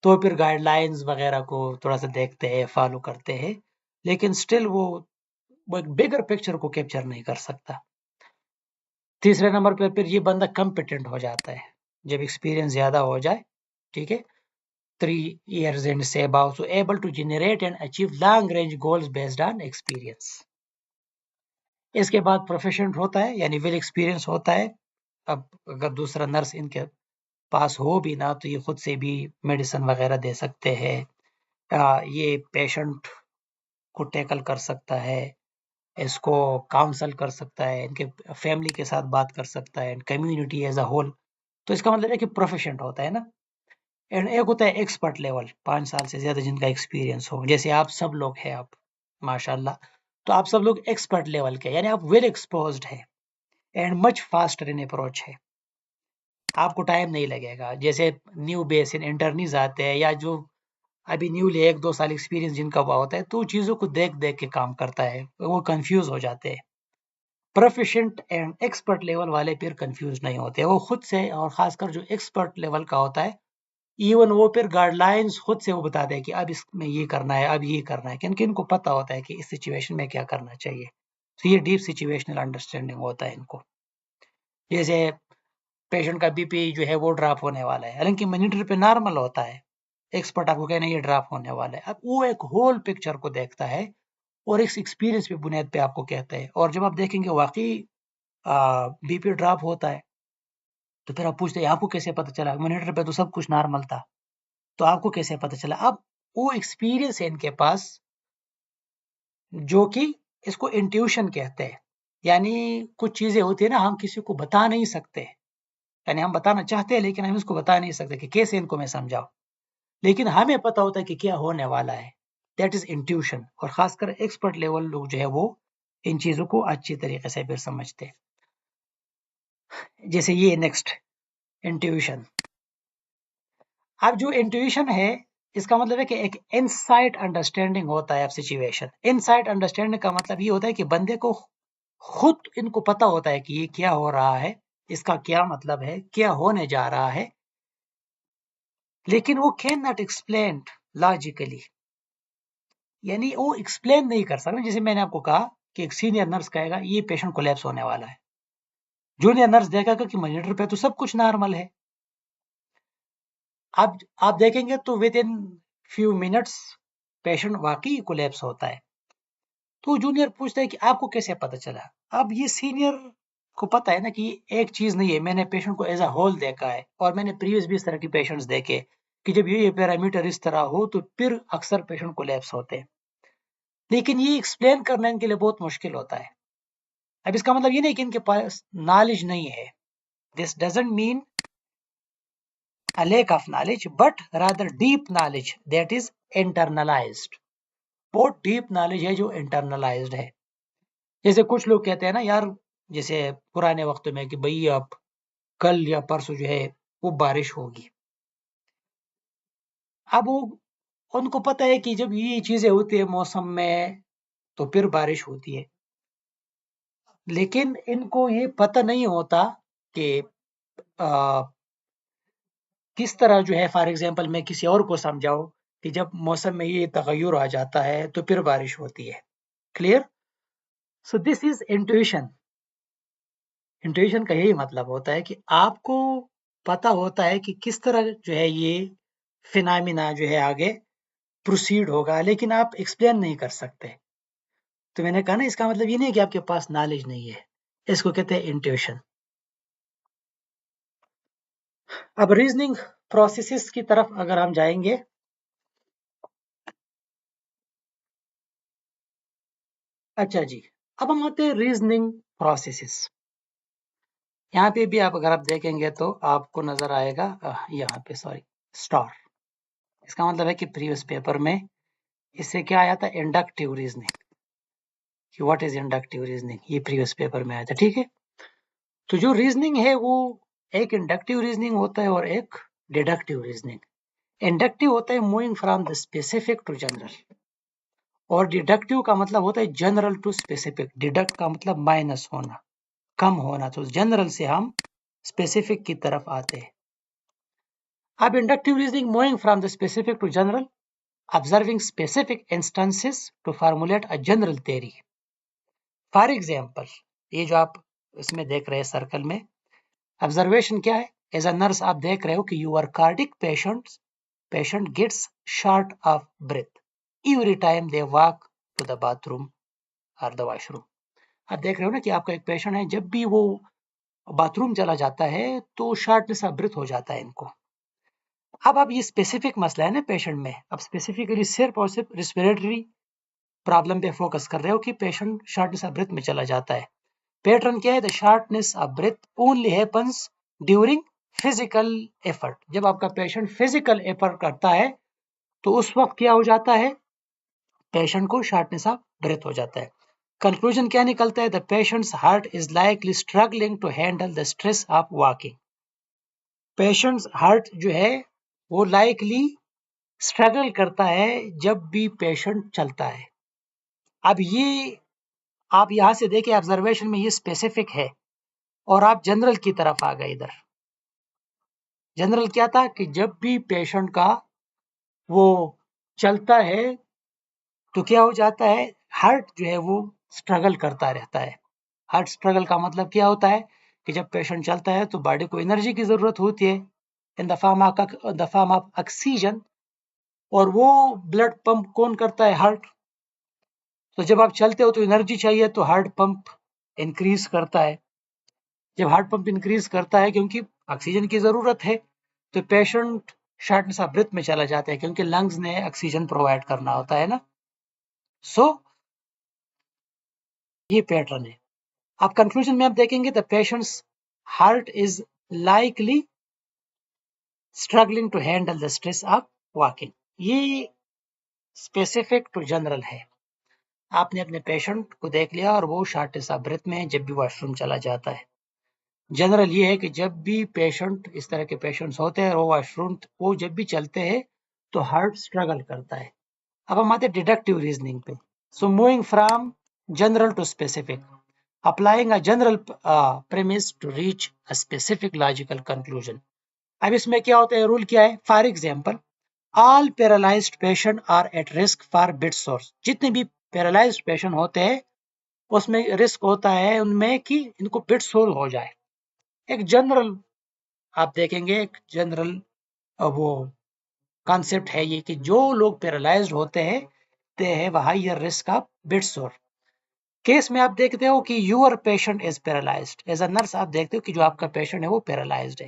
तो फिर गाइडलाइंस वगैरह को थोड़ा-सा देखते हैं, फॉलो करते हैं, लेकिन स्टिल वो एक बिगर पिक्चर को कैप्चर नहीं कर सकता। तीसरे नंबर पे फिर ये बंदा कॉम्पिटेंट हो जाता है, जब एक्सपीरियंस ज़्यादा हो जाए, ठीक है। 3 years and say above, so able to generate and achieve long range goals based on experience. इसके बाद प्रोफिशिएंट होता है, यानी वेल एक्सपीरियंस होता है। अब अगर दूसरा नर्स इनके पास हो भी ना, तो ये खुद से भी मेडिसिन वगैरह दे सकते हैं, ये पेशेंट को टैकल कर सकता है, इसको काउंसल कर सकता है, इनके फैमिली के साथ बात कर सकता है, कम्युनिटी एज अ होल। तो इसका मतलब है कि प्रोफिशिएंट होता है ना। एंड एक होता है एक्सपर्ट लेवल, 5 साल से ज़्यादा जिनका एक्सपीरियंस हो, जैसे आप सब लोग हैं, आप माशाल्लाह। तो आप सब लोग एक्सपर्ट लेवल के, यानी आप वेल एक्सपोज्ड हैं and much faster in approach है, आपको टाइम नहीं लगेगा। जैसे न्यू बेस इन इंटर्नीज आते हैं, या जो अभी न्यूली 1-2 साल एक्सपीरियंस जिनका हुआ होता है, तो चीज़ों को देख देख के काम करता है, वो कंफ्यूज हो जाते हैं। प्रोफिशिएंट एंड एक्सपर्ट लेवल वाले फिर कंफ्यूज नहीं होते, वो खुद से, और खासकर जो एक्सपर्ट लेवल का होता है, इवन वो फिर गाइडलाइंस खुद से वो बताते हैं कि अब इसमें ये करना है, अब ये करना है, क्योंकि इनको पता होता है कि इस सिचुएशन में क्या करना चाहिए। तो ये डीप सिचुएशनल अंडरस्टैंडिंग होता है इनको। जैसे पेशेंट का बीपी जो है वो ड्रॉप होने वाला है, हालांकि मॉनिटर पे नॉर्मल होता है, एक्सपर्ट आपको कहना ये ड्रॉप होने वाला है। अब वो एक होल पिक्चर को देखता है और इस एक्सपीरियंस पे बुनियाद पे आपको कहता है। और जब आप देखेंगे वाकई बीपी ड्रॉप होता है, तो फिर आप पूछते हैं आपको कैसे पता चला, मॉनिटर पे तो सब कुछ नॉर्मल था, तो आपको कैसे पता चला। अब वो एक्सपीरियंस है इनके पास, जो कि इसको इंट्यूशन कहते हैं, यानी कुछ चीजें होती है ना, हम किसी को बता नहीं सकते, यानी हम बताना चाहते हैं लेकिन हम इसको बता नहीं सकते कि कैसे इनको मैं समझाऊं, लेकिन हमें पता होता है कि क्या होने वाला है, दैट इज इंट्यूशन। और खासकर एक्सपर्ट लेवल लोग जो है वो इन चीजों को अच्छी तरीके से फिर समझते हैं। जैसे ये नेक्स्ट, इंट्यूशन। अब जो इंट्यूशन है, इसका मतलब है कि एक इनसाइट अंडरस्टैंडिंग होता है ऑफ सिचुएशन। इनसाइट अंडरस्टैंडिंग का मतलब ये होता है कि बंदे को खुद इनको पता होता है कि ये क्या हो रहा है, इसका क्या मतलब है, क्या होने जा रहा है, लेकिन वो कैन नॉट एक्सप्लेन लॉजिकली, यानी वो एक्सप्लेन नहीं कर सकता। जैसे मैंने आपको कहा कि एक सीनियर नर्स कहेगा ये पेशेंट कोलैप्स होने वाला है, जूनियर नर्स देखेगा कि मॉनिटर पे तो सब कुछ नॉर्मल है। आप देखेंगे तो with in few minutes patient वाकई कोलैप्स होता है। तो जूनियर पूछता है कि आपको कैसे पता चला। अब ये सीनियर को पता है ना कि एक चीज नहीं है, मैंने पेशेंट को एज अ होल देखा है, और मैंने प्रीवियस भी इस तरह के पेशेंट्स देखे कि जब ये पैरामीटर इस तरह हो तो फिर अक्सर पेशेंट कोलैप्स होते हैं। लेकिन ये एक्सप्लेन करना इनके लिए बहुत मुश्किल होता है। अब इसका मतलब ये नहीं कि इनके पास नॉलेज नहीं है, this doesn't mean a lack of knowledge, but rather deep knowledge that is internalized। बहुत डीप नॉलेज है जो इंटरनलाइज्ड है। जैसे कुछ लोग कहते हैं ना यार, जैसे पुराने वक्तों में कि भाई अब कल या परसों जो है वो बारिश होगी। अब वो, उनको पता है कि जब ये चीजें होती है मौसम में तो फिर बारिश होती है, लेकिन इनको ये पता नहीं होता कि आ, किस तरह जो है, फॉर एग्जांपल मैं किसी और को समझाऊं कि जब मौसम में ये तगय्युर आ जाता है तो फिर बारिश होती है। Clear? So this is intuition. Intuition का यही मतलब होता है कि आपको पता होता है कि किस तरह जो है ये फिनोमिना जो है आगे प्रोसीड होगा, लेकिन आप एक्सप्लेन नहीं कर सकते। तो मैंने कहा ना, इसका मतलब ये नहीं कि आपके पास नॉलेज नहीं है, इसको कहते हैं इंट्यूशन। अब रीजनिंग प्रोसेसेस की तरफ अगर हम जाएंगे, अच्छा जी, अब हम आते हैं रीजनिंग प्रोसेसेस। यहाँ पे भी आप अगर आप देखेंगे तो आपको नजर आएगा यहाँ पे, सॉरी, स्टार। इसका मतलब है कि प्रीवियस पेपर में इससे क्या आया था, इंडक्टिव रीजनिंग। कि व्हाट इज इंडक्टिव रीजनिंग, ये प्रीवियस पेपर में आया था, ठीक है। तो जो रीजनिंग है वो एक इंडक्टिव रीजनिंग होता है और एक डिडक्टिव रीजनिंग। इंडक्टिव होता है moving from the specific to general, और डिडक्टिव का मतलब होता है जनरल टू स्पेसिफिक। डिडक्ट का मतलब माइनस होना, कम होना, तो जनरल से हम स्पेसिफिक की तरफ आते हैं। अब inductive reasoning moving from the specific to general, observing specific instances to formulate a general theory. For example, ये जो आप इसमें देख रहे हैं सर्कल में, ऑब्जर्वेशन क्या है? एज अ नर्स आप देख रहे हो कि your cardiac patient gets short of breath every time they walk to the bathroom और द वॉशरूम। आप देख रहे हो ना कि आपका एक पेशेंट है, जब भी वो बाथरूम चला जाता है तो शॉर्टनेस ऑफ ब्रेथ हो जाता है इनको। अब ये स्पेसिफिक मसला है ना पेशेंट में, अब स्पेसिफिकली सिर्फ और सिर्फ रिस्पिरेटरी प्रॉब्लम पे फोकस कर रहे हो कि पेशेंट शॉर्टनेस ऑफ ब्रेथ में चला जाता है। पैटर्न क्या है? The shortness of breath only happens during physical effort. जब आपका पेशेंट फिजिकल एफर्ट करता है तो उस वक्त क्या हो जाता है? पेशेंट को शॉर्टनेस ऑफ ब्रेथ हो जाता है। कंक्लूजन क्या निकलता है? The patient's heart is likely struggling to handle the stress of walking. Patient's heart जो है वो लाइकली स्ट्रगल करता है जब भी पेशेंट चलता है। अब ये आप यहां से देखिए ऑब्जर्वेशन में ये स्पेसिफिक है और आप जनरल की तरफ आ गए। इधर जनरल क्या था कि जब भी पेशेंट का वो चलता है तो क्या हो जाता है? हार्ट जो है वो स्ट्रगल करता रहता है। हार्ट स्ट्रगल का मतलब क्या होता है कि जब पेशेंट चलता है तो बॉडी को एनर्जी की जरूरत होती है in the form of oxygen, और वो ब्लड पंप कौन करता है? हार्ट। तो जब आप चलते हो तो एनर्जी चाहिए तो हार्ट पंप इंक्रीज करता है। जब हार्ट पंप इंक्रीज करता है क्योंकि ऑक्सीजन की जरूरत है, तो पेशेंट शॉर्टनेस ऑफ ब्रेथ में चला जाता है क्योंकि लंग्स ने ऑक्सीजन प्रोवाइड करना होता है ना। सो ये पैटर्न है। आप कंक्लूजन में आप देखेंगे the patient's heart is likely struggling to handle the stress of walking. ये स्पेसिफिक टू जनरल है। आपने अपने पेशेंट को देख लिया और वो शॉर्टनेस ऑफ ब्रेथ में जब भी वॉशरूम चला जाता है। जनरल ये है कि जब भी पेशेंट, इस तरह के पेशेंट्स होते हैं, वो वॉशरूम वो जब भी चलते हैं तो हार्ट स्ट्रगल करता है। अब हम आते हैं डिडक्टिव रीजनिंग पे। So moving from general to specific, applying a general premise to reach a specific logical conclusion. अब इसमें क्या होता है? रूल क्या है? For example, all paralysed patient are at risk for bed sores. जितने भी पैरालाइज्ड पेशेंट होते हैं उसमें रिस्क होता है उनमें कि इनको बिट सोर हो जाए। एक जनरल आप देखेंगे, एक जनरल वो कॉन्सेप्ट है ये कि जो लोग पैरालाइज्ड होते हैं they have a higher risk of bed sore. Case में आप देखते हो कि your patient is paralysed, as a nurse आप देखते हो कि जो आपका पेशेंट है वो पैरालाइज्ड है।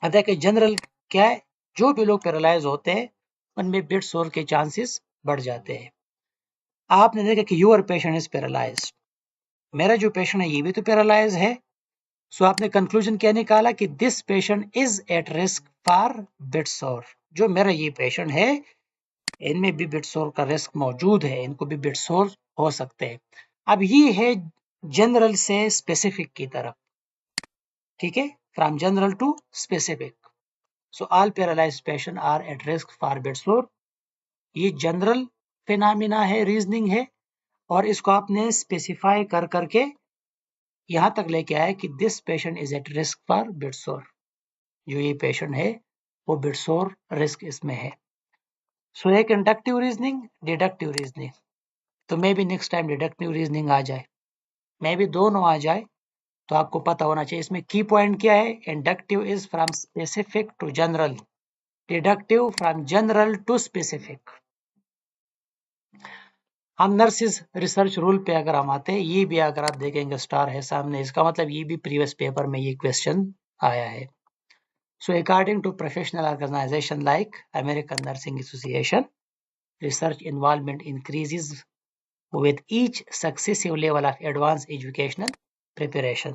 अब देखिए जनरल क्या है? जो भी लोग पैरालाइज होते हैं उनमें बिट सोर के चांसेस बढ़ जाते हैं। आपने देखा कि यूर पेशेंट इज पैरालाइज्ड, मेरा जो पेशेंट है ये भी तो पैरालाइज है। सो आपने कंक्लूजन क्या निकाला कि this patient is eight risk for bed सोर। जो मेरा ये पेशेंट है इनमें भी बिट सोर का रिस्क मौजूद है, इनको भी बिट सोर हो सकते हैं। अब ये है जनरल से स्पेसिफिक की तरफ, ठीक है, from general to specific. So all paralysed patient are at risk for bed sore. ये जनरल फिनोमिना है, रीजनिंग है, और इसको आपने स्पेसिफाई कर करके यहां तक लेके आए कि this patient is eight risk for bed सोर। जो ये पेशेंट है वो बिट सोर रिस्क इसमें है। सो एक इंडक्टिव रीजनिंग, डिडक्टिव रीजनिंग, तो मे भी नेक्स्ट टाइम डिडक्टिव रीजनिंग आ जाए, मे भी दोनों आ जाए, तो आपको पता होना चाहिए। इसमें की पॉइंट क्या है? Inductive is from specific to general, deductive from general to specific. हम नर्सिस रिसर्च रूल पे अगर हम आते हैं, ये भी अगर आप देखेंगे स्टार है सामने, इसका मतलब ये भी प्रीवियस पेपर में ये क्वेश्चन आया है। So according to professional organisation like American Nursing Association, research involvement increases with each successive level of advanced educational preparation।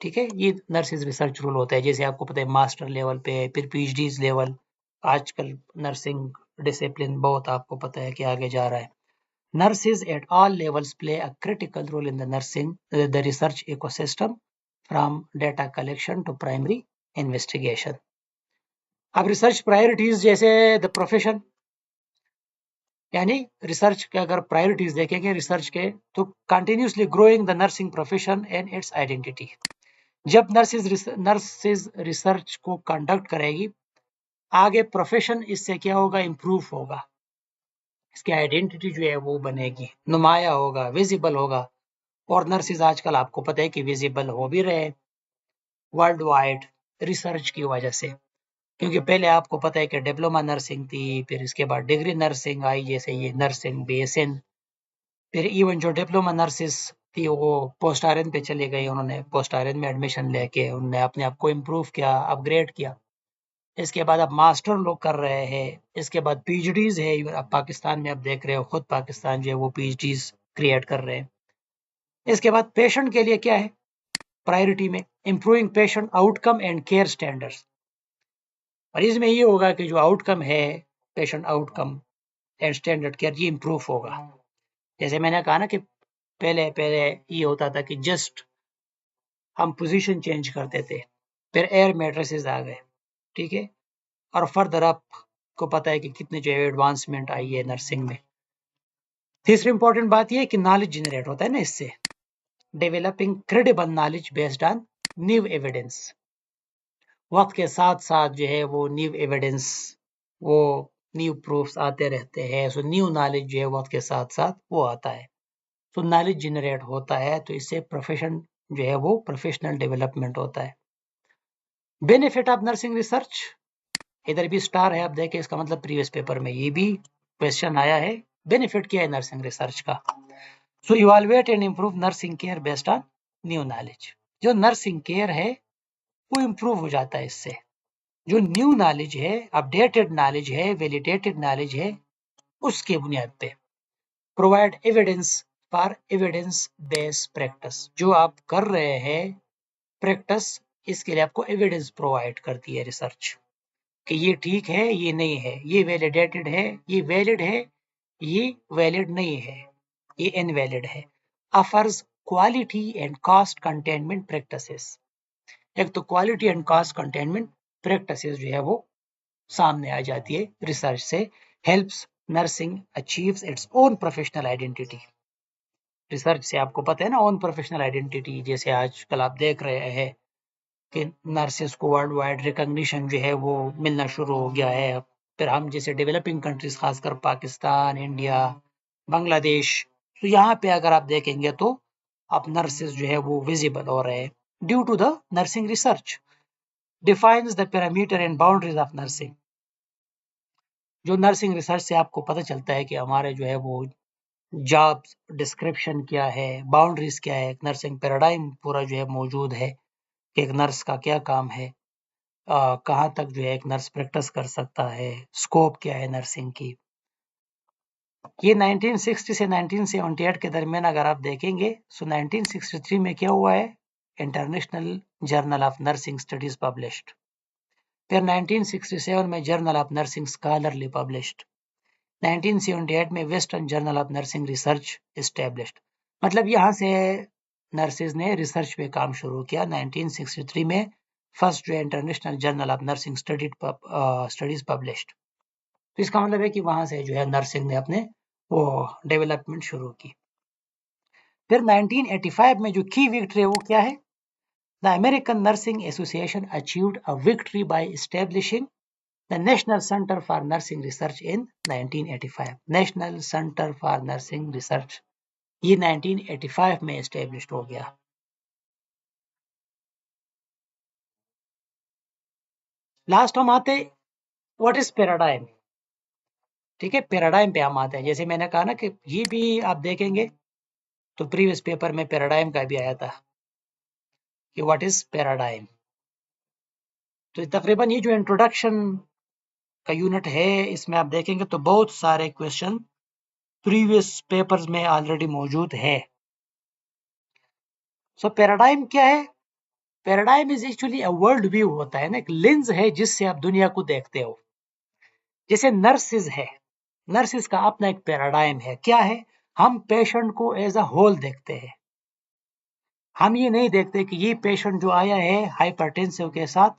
ठीक है, ये नर्सिस रिसर्च रूल होता है। जैसे आपको पता है मास्टर लेवल पे, फिर पीएचडी लेवल, आजकल नर्सिंग डिसिप्लिन बहुत आपको पता है कि आगे जा रहा है। Nurses at all levels play a critical role in the research ecosystem, from data collection to primary investigation. अब रिसर्च प्रायोरिटीज जैसे द प्रोफेशन, यानी रिसर्च के अगर प्रायोरिटीज देखेंगे रिसर्च के, तो continuously growing the nursing profession and it's identity. जब nurses research को कंडक्ट करेगी, आगे प्रोफेशन इससे क्या होगा, इम्प्रूव होगा, इसकी आइडेंटिटी जो है वो बनेगी, नुमाया होगा, विजिबल होगा। और नर्सेज आजकल आपको पता है कि विजिबल हो भी रहे वर्ल्ड वाइड रिसर्च की वजह से, क्योंकि पहले आपको पता है कि डिप्लोमा नर्सिंग थी, फिर इसके बाद डिग्री नर्सिंग आई, जैसे ये नर्सिंग BSN, फिर इवन जो डिप्लोमा नर्सिस थी वो पोस्ट RN पे चले गई, उन्होंने पोस्ट RN में एडमिशन लेके उन्होंने अपने आप को इम्प्रूव किया, अपग्रेड किया। इसके बाद अब मास्टर लोग कर रहे हैं, इसके बाद PhDs है, अब पाकिस्तान में आप देख रहे हो खुद पाकिस्तान जो है वो PhDs क्रिएट कर रहे हैं। इसके बाद पेशेंट के लिए क्या है प्रायोरिटी में, improving patient outcome and care standards. और इसमें ये होगा कि जो आउटकम है, patient outcome and standard care, ये इम्प्रूव होगा। जैसे मैंने कहा ना कि पहले ये होता था कि जस्ट हम पोजीशन चेंज करते थे, फिर एयर मैट्रेसेस आ गए, ठीक है, और फर्दर आपको पता है कि कितने जो एडवांसमेंट आई है नर्सिंग में। तीसरी इंपॉर्टेंट बात ये है कि नॉलेज जनरेट होता है ना इससे, developing credible knowledge based on new evidence. वक्त के साथ साथ जो है वो न्यू एविडेंस, वो न्यू प्रूफ्स आते रहते हैं, सो न्यू नॉलेज जो है वक्त के साथ साथ वो आता है, तो नॉलेज जनरेट होता है, तो इससे प्रोफेशन जो है वो प्रोफेशनल डेवलपमेंट होता है। बेनिफिट ऑफ नर्सिंग रिसर्च, इधर भी स्टार है, आप देखें, इसका मतलब प्रीवियस पेपर में ये भी क्वेश्चन आया है, बेनिफिट क्या है नर्सिंग रिसर्च का। So evaluate and improve nursing care based on new knowledge. जो नर्सिंग केयर है वो इम्प्रूव हो जाता है इससे, जो न्यू नॉलेज है, अपडेटेड नॉलेज है, वैलिडेटेड नॉलेज है, उसके बुनियाद पे। Provide evidence for evidence based practice, जो आप कर रहे हैं प्रैक्टिस, इसके लिए आपको एविडेंस प्रोवाइड करती है रिसर्च, कि ये ठीक है, ये नहीं है, ये वैलिडेटेड है, ये वैलिड है, ये वैलिड नहीं है, ये इनवैलिड है। Offers quality and cost containment practices, एक तो quality and cost containment practices जो है वो सामने आ जाती है रिसर्च से। Helps nursing achieves its own professional identity, research से आपको पता है ना ओन प्रोफेशनल आइडेंटिटी, जैसे आजकल आप देख रहे हैं कि नर्सेस को वर्ल्ड वाइड रिकॉग्निशन जो है वो मिलना शुरू हो गया है। फिर हम जैसे डेवलपिंग कंट्रीज, खासकर पाकिस्तान, इंडिया, बांग्लादेश, तो यहाँ पे अगर आप देखेंगे तो अब नर्सेस जो है वो विजिबल हो रहे हैं due to the nursing research. Defines the parameter and boundaries of nursing, जो नर्सिंग रिसर्च से आपको पता चलता है कि हमारे जो है वो जॉब डिस्क्रिप्शन क्या है, बाउंड्रीज क्या है, नर्सिंग पैराडाइम पूरा जो है मौजूद है कि एक नर्स का क्या काम है, कहाँ तक जो है एक नर्स प्रैक्टिस कर सकता है, स्कोप क्या है नर्सिंग की। ये 1960 से 1978 के दरमियान अगर आप देखेंगे, सो 1963 में क्या हुआ है, international journal of nursing studies published, फिर 1967 में journal of nursing scholarly published, 1978 में western journal of nursing research established. मतलब यहाँ से नर्सेज ने रिसर्च पे काम शुरू किया। 1963 में फर्स्ट जो international journal of nursing studies published, तो इसका मतलब है कि वहां से जो है नर्सिंग ने अपने वो डेवलपमेंट शुरू की। फिर 1985 में जो की विक्ट्री है वो क्या है, the American Nursing Association achieved a victory by establishing the National Center for Nursing Research in 1985। National Center for Nursing research ये 1985 में एस्टेब्लिश्ड हो गया। लास्ट हम आते व्हाट इज पैराडाइम, ठीक है, पैराडाइम पे हम आते हैं। जैसे मैंने कहा ना कि ये भी आप देखेंगे तो प्रीवियस पेपर में पैराडाइम का भी आया था कि व्हाट इज पैराडाइम। तो तकरीबन ये जो इंट्रोडक्शन का यूनिट है, इसमें आप देखेंगे तो बहुत सारे क्वेश्चन प्रीवियस पेपर्स में ऑलरेडी मौजूद है। सो पैराडाइम क्या है, paradigm is actually a world view होता है ना, एक लेंस है जिससे आप दुनिया को देखते हो। जैसे नर्सिस है, नर्सिस का अपना एक पैराडाइम है, क्या है, हम पेशेंट को एज अ होल देखते हैं। हम ये नहीं देखते कि ये पेशेंट जो आया है हाइपरटेंसिव के साथ,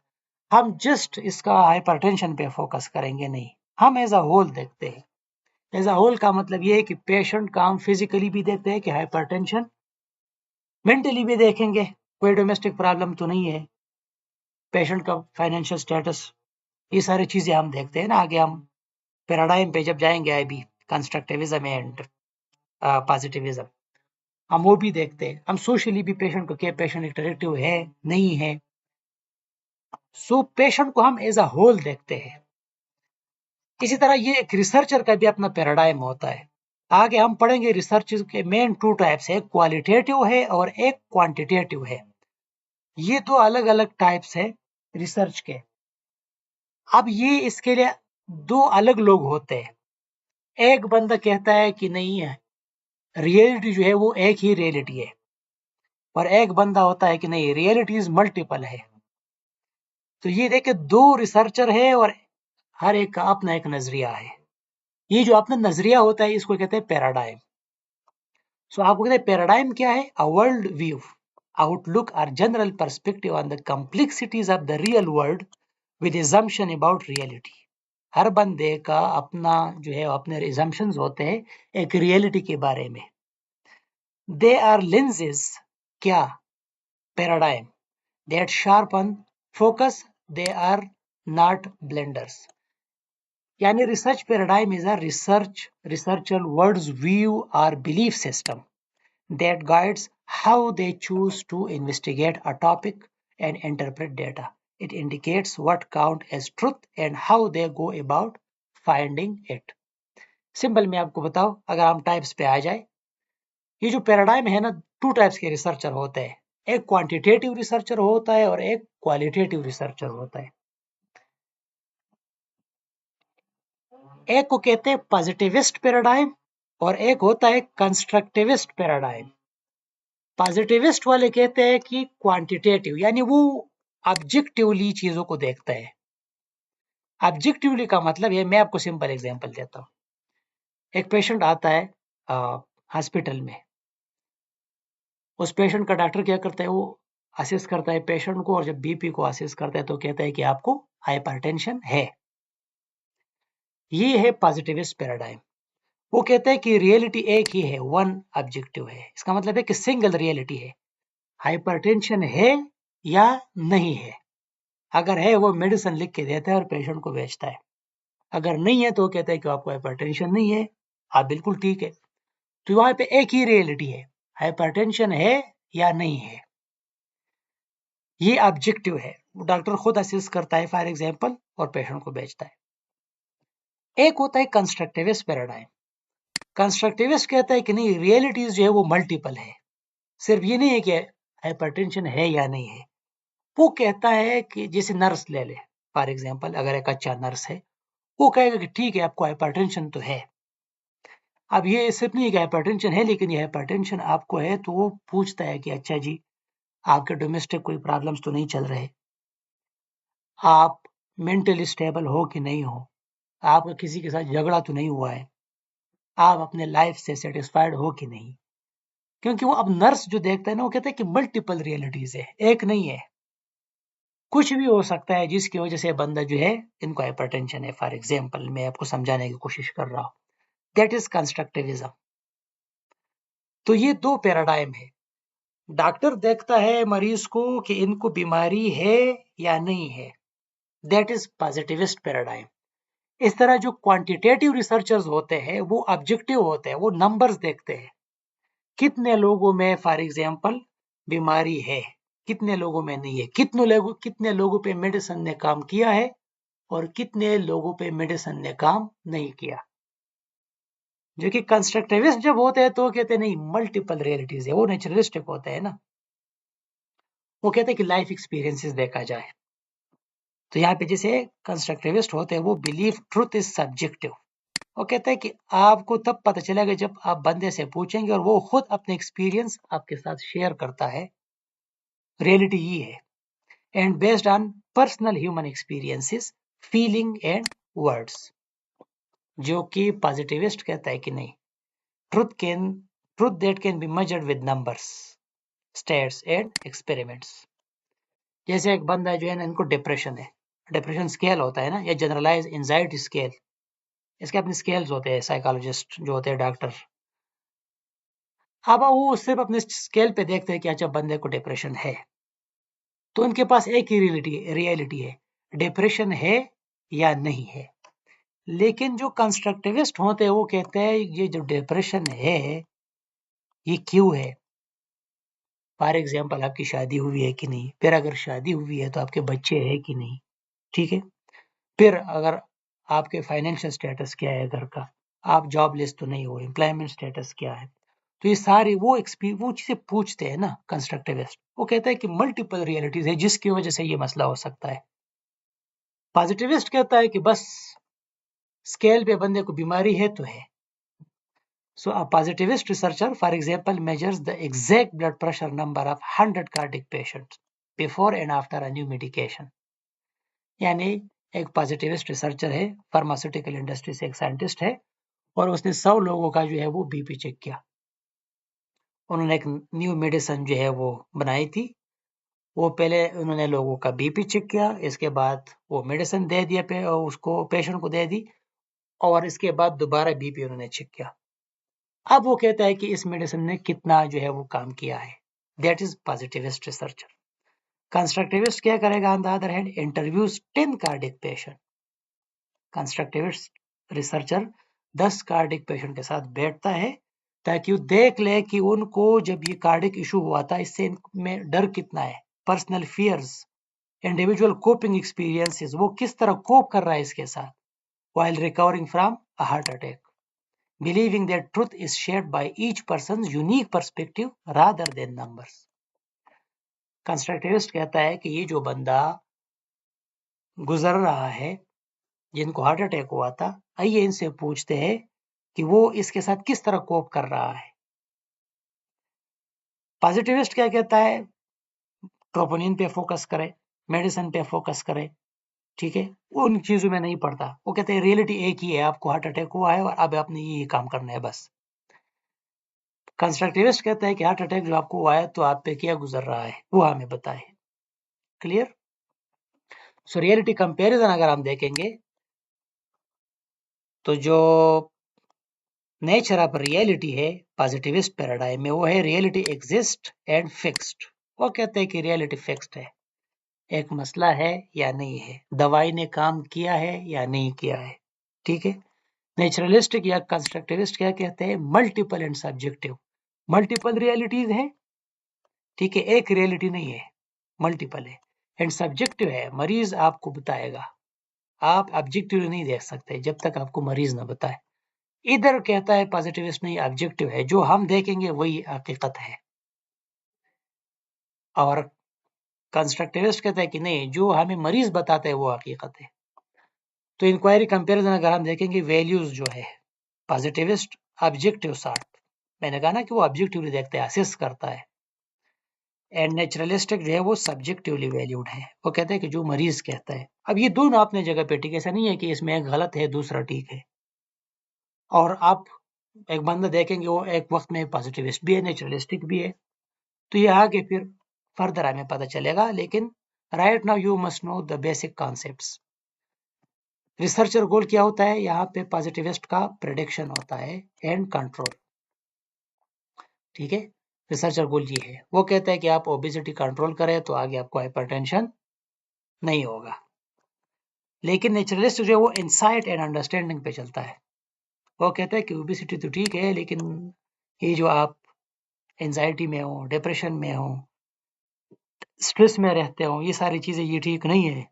हम जस्ट इसका हाइपरटेंशन पे फोकस करेंगे, नहीं, हम एज अ होल देखते हैं। एज अ होल का मतलब ये है कि पेशेंट का हम फिजिकली भी देखते हैं कि हाइपरटेंशन, मेंटली भी देखेंगे कोई डोमेस्टिक प्रॉब्लम तो नहीं है, पेशेंट का फाइनेंशियल स्टेटस, ये सारी चीजें हम देखते हैं ना। आगे हम पैराडाइम पे जब जाएंगे अभी, कंस्ट्रक्टिविज्म एंड पॉजिटिविज्म, हम वो भी देखते हैं। हम सोशली भी पेशेंट को, क्या पेशेंट अट्रैक्टिव है नहीं है, सो पेशेंट को हम एज अ होल देखते हैं। इसी तरह ये एक रिसर्चर का भी अपना पैराडाइम होता है। आगे हम पढ़ेंगे रिसर्च के मेन टू टाइप्स है, क्वालिटेटिव है और एक क्वांटिटेटिव है। ये दो अलग अलग टाइप्स है रिसर्च के। अब ये इसके लिए दो अलग लोग होते हैं। एक बंदा कहता है कि नहीं है, रियलिटी जो है वो एक ही रियलिटी है, और एक बंदा होता है कि नहीं, रियलिटीज मल्टीपल है। तो ये देखिए, दो रिसर्चर है और हर एक का अपना एक नजरिया है। ये जो अपना नजरिया होता है इसको कहते हैं पैराडाइम। सो आपको कहते हैं पैराडाइम क्या है? अ वर्ल्ड व्यू, आउटलुक और general perspective on the complexities of the real world with assumption about reality. हर बंदे का अपना जो है अपने assumptions होते हैं एक रियलिटी के बारे में। दे आर lenses, क्या? Paradigm that sharpen focus, they are not blenders। यानी research paradigm is a researcher world's view or belief system that guides how they choose to investigate a topic and interpret data. It indicates what count as truth and how they go about finding it. Simple मैं आपको बताऊं, अगर हम types पे आ जाए, ये जो paradigm है ना, टू टाइप्स के रिसर्चर होते हैं। एक क्वांटिटेटिव रिसर्चर होता है और एक क्वालिटेटिव रिसर्चर होता है। एक को कहते हैं पॉजिटिविस्ट पैराडाइम और एक होता है कंस्ट्रक्टिविस्ट पैराडाइम। पॉजिटिविस्ट वाले कहते हैं कि क्वांटिटेटिव, यानी वो ऑब्जेक्टिवली चीजों को देखता है। ऑब्जेक्टिवली का मतलब है, मैं आपको सिंपल एग्जांपल देता हूँ। एक पेशेंट आता है हॉस्पिटल में, उस पेशेंट का डॉक्टर क्या करता है, वो असेस करता है पेशेंट को, और जब बीपी को असेस करता है तो कहता है कि आपको हाइपरटेंशन है। ये है पॉजिटिविस्ट पैराडाइम। वो कहता है कि रियलिटी एक ही है, वन ऑब्जेक्टिव है। इसका मतलब है कि सिंगल रियलिटी है, हाइपरटेंशन है या नहीं है। अगर है वो मेडिसिन लिख के देता है और पेशेंट को बेचता है, अगर नहीं है तो कहता है कि आपको हाइपरटेंशन नहीं है, आप बिल्कुल ठीक है। तो वहां पे एक ही रियलिटी है, हाइपरटेंशन है या नहीं है। ये ऑब्जेक्टिव है, डॉक्टर खुद असेस करता है फॉर एग्जांपल और पेशेंट को बेचता है। एक होता है कंस्ट्रक्टिविस्ट पैराडाइम। कंस्ट्रक्टिविस्ट कहता है कि नहीं, रियलिटीज जो है वो मल्टीपल है, सिर्फ ये नहीं है कि हाइपरटेंशन है या नहीं है। वो कहता है कि जैसे नर्स ले ले फॉर एग्जांपल, अगर एक अच्छा नर्स है, वो कहेगा कि ठीक है आपको हाइपरटेंशन तो है। अब ये सिर्फ नहीं कि हाइपरटेंशन है, लेकिन ये हाइपरटेंशन आपको है, तो वो पूछता है कि अच्छा जी, आपके डोमेस्टिक कोई प्रॉब्लम्स तो नहीं चल रहे, आप मेंटली स्टेबल हो कि नहीं हो, आपका किसी के साथ झगड़ा तो नहीं हुआ है, आप अपने लाइफ से सेटिस्फाइड हो कि नहीं। क्योंकि वो अब नर्स जो देखता है ना, वो कहता है कि मल्टीपल रियलिटीज है, एक नहीं है, कुछ भी हो सकता है जिसकी वजह से बंदा जो है, इनको हाइपरटेंशन है फॉर एग्जांपल, मैं आपको समझाने की कोशिश कर रहा हूँ। That is constructivism. तो ये दो पैराडाइम है। डॉक्टर देखता है मरीज को कि इनको बीमारी है या नहीं है, दैट इज पॉजिटिविस्ट पैराडाइम। इस तरह जो क्वांटिटेटिव रिसर्चर्स होते हैं वो ऑब्जेक्टिव होते हैं, वो नंबर्स देखते हैं, कितने लोगों में फॉर एग्जांपल बीमारी है, कितने लोगों में नहीं है, कितने लोगों पे मेडिसिन ने काम किया है और कितने लोगों पे मेडिसिन ने काम नहीं किया। जो कि कंस्ट्रक्टिविस्ट जब होते हैं तो कहते हैं नहीं, मल्टीपल रियलिटीज है, वो नेचुरलिस्टिक होते हैं ना, वो कहते हैं कि लाइफ एक्सपीरियंसेस देखा जाए। तो यहाँ पे जैसे कंस्ट्रक्टिविस्ट होते हैं, वो बिलीव ट्रुथ इज सब्जेक्टिव। वो कहते हैं कि आपको तब पता चलेगा जब आप बंदे से पूछेंगे और वो खुद अपने एक्सपीरियंस आपके साथ शेयर करता है, रियलिटी ये है, and based on personal human experiences, feeling and words. जो कि पॉजिटिविस्ट कहता है कि नहीं, truth that can be measured with numbers, stats and experiments. जैसे एक बंदा जो है ना, इनको डिप्रेशन है, डिप्रेशन स्केल होता है ना, या जनरलाइज एंजाइटी स्केल, इसके अपने स्केल्स होते हैं, साइकोलॉजिस्ट जो होते हैं, डॉक्टर। अब वो सिर्फ अपने स्केल पे देखते हैं कि अच्छा बंदे को डिप्रेशन है, तो उनके पास एक ही रियलिटी है, डिप्रेशन है या नहीं है। लेकिन जो कंस्ट्रक्टिविस्ट होते हैं वो कहते हैं ये जो डिप्रेशन है ये क्यों है। फॉर एग्जाम्पल आपकी शादी हुई है कि नहीं, फिर अगर शादी हुई है तो आपके बच्चे हैं कि नहीं, ठीक है। फिर अगर आपके फाइनेंशियल स्टेटस क्या है घर का, आप जॉबलेस तो नहीं हो, एम्प्लॉयमेंट स्टेटस क्या है। तो ये सारी वो चीजें पूछते हैं ना कंस्ट्रक्टिविस्ट। वो कहता है कि मल्टीपल रियलिटीज है जिसकी वजह से ये मसला हो सकता है। पॉजिटिविस्ट कहता है कि बस स्केल पे बंदे को बीमारी है तो है। So a positivist researcher, for example, measures the exact blood pressure number of 100 cardiac patients before and after a new medication. यानी एक पॉजिटिविस्ट रिसर्चर है, फार्मास्यूटिकल इंडस्ट्री से एक साइंटिस्ट है, और उसने 100 लोगों का जो है वो बीपी चेक किया। उन्होंने एक न्यू मेडिसिन जो है वो बनाई थी। वो पहले उन्होंने लोगों का बीपी चेक किया, इसके बाद वो मेडिसिन दे दिया उसको, पेशेंट को दे दी, और इसके बाद दोबारा बीपी उन्होंने चेक किया। अब वो कहता है कि इस मेडिसिन ने कितना जो है वो काम किया है। That is positivist researcher. Constructivist क्या करेगा, on the other hand, interviews 10 cardiac patient. Constructivist researcher 10 cardiac patient के साथ बैठता है ताकि वो देख ले कि उनको जब ये कार्डिक इशू हुआ था इससे इनमें डर कितना है, personal fears, individual coping experiences, वो किस तरह कोप कर रहा है इसके साथ while recovering from a heart attack, believing that truth is shared by each person's unique perspective rather than numbers. Constructivist कहता है कि ये जो बंदा गुजर रहा है, जिनको हार्ट अटैक हुआ था, आइए इनसे पूछते हैं कि वो इसके साथ किस तरह कोप कर रहा है। पॉजिटिविस्ट क्या कहता है, ट्रोपोनिन पे फोकस करे, मेडिसिन पे फोकस करे, ठीक है, वो उन चीजों में नहीं पड़ता। वो कहते हैं रियलिटी एक ही है, आपको हार्ट अटैक हुआ है और अब आपने ये काम करना है बस। कंस्ट्रक्टिविस्ट कहता है कि हार्ट अटैक जो आपको हुआ है तो आप पे क्या गुजर रहा है वो हमें बताए। क्लियर। सो रियलिटी कंपैरिजन अगर हम देखेंगे तो जो नेचर ऑफ रियलिटी है पॉजिटिविस्ट पैराडाइम में, वो है रियलिटी एग्जिस्ट एंड फिक्स्ड। वो कहते हैं कि रियलिटी फिक्स्ड है, एक मसला है या नहीं है, दवाई ने काम किया है या नहीं किया है, ठीक है। नेचुरलिस्टिक या कंस्ट्रक्टिविस्ट क्या कहते हैं, multiple and subjective. Multiple realities है, ठीक है, एक रियलिटी नहीं है, मल्टीपल है, एंड सब्जेक्टिव है, मरीज आपको बताएगा, आप ऑब्जेक्टिव नहीं देख सकते जब तक आपको मरीज ना बताए। इधर कहता है पॉजिटिविस्ट नहीं, ऑब्जेक्टिव है, जो हम देखेंगे वही हकीकत है। और कंस्ट्रक्टिविस्ट कहता है कि नहीं, जो हमें मरीज बताते हैं वो हकीकत है। तो इंक्वायरी कंपैरिजन अगर हम देखेंगे, वैल्यूज जो है, पॉजिटिविस्ट ऑब्जेक्टिव सॉर्ट, मैंने कहा ना कि वो ऑब्जेक्टिवली देखता है, असेस करता है, एंड नेचुरलिस्टिक जो है वो सब्जेक्टिवली वैल्यूड है, वो कहते हैं कि जो मरीज कहता है। अब ये दोनों अपने जगह पे ठीक है, ऐसा नहीं है कि इसमें एक गलत है दूसरा ठीक है। और आप एक बंदा देखेंगे वो एक वक्त में पॉजिटिविस्ट भी है, नेचुरलिस्टिक भी है, तो ये आगे फिर फर्दर हमें पता चलेगा। लेकिन right now you must know the basic concepts. Researcher goal क्या होता है, यहाँ पे पॉजिटिविस्ट का प्रेडिक्शन होता है एंड कंट्रोल, ठीक है। रिसर्चर गोल ये है, वो कहता है कि आप ओबेसिटी कंट्रोल करें तो आगे आपको हाइपरटेंशन नहीं होगा। लेकिन नेचुरलिस्ट जो है वो इंसाइट एंड अंडरस्टैंडिंग पे चलता है। वो कहता है कि ओबेसिटी तो ठीक है, लेकिन ये जो आप एंजाइटी में हो, डिप्रेशन में हो, स्ट्रेस में रहते हो, ये सारी चीज़ें ये ठीक नहीं है,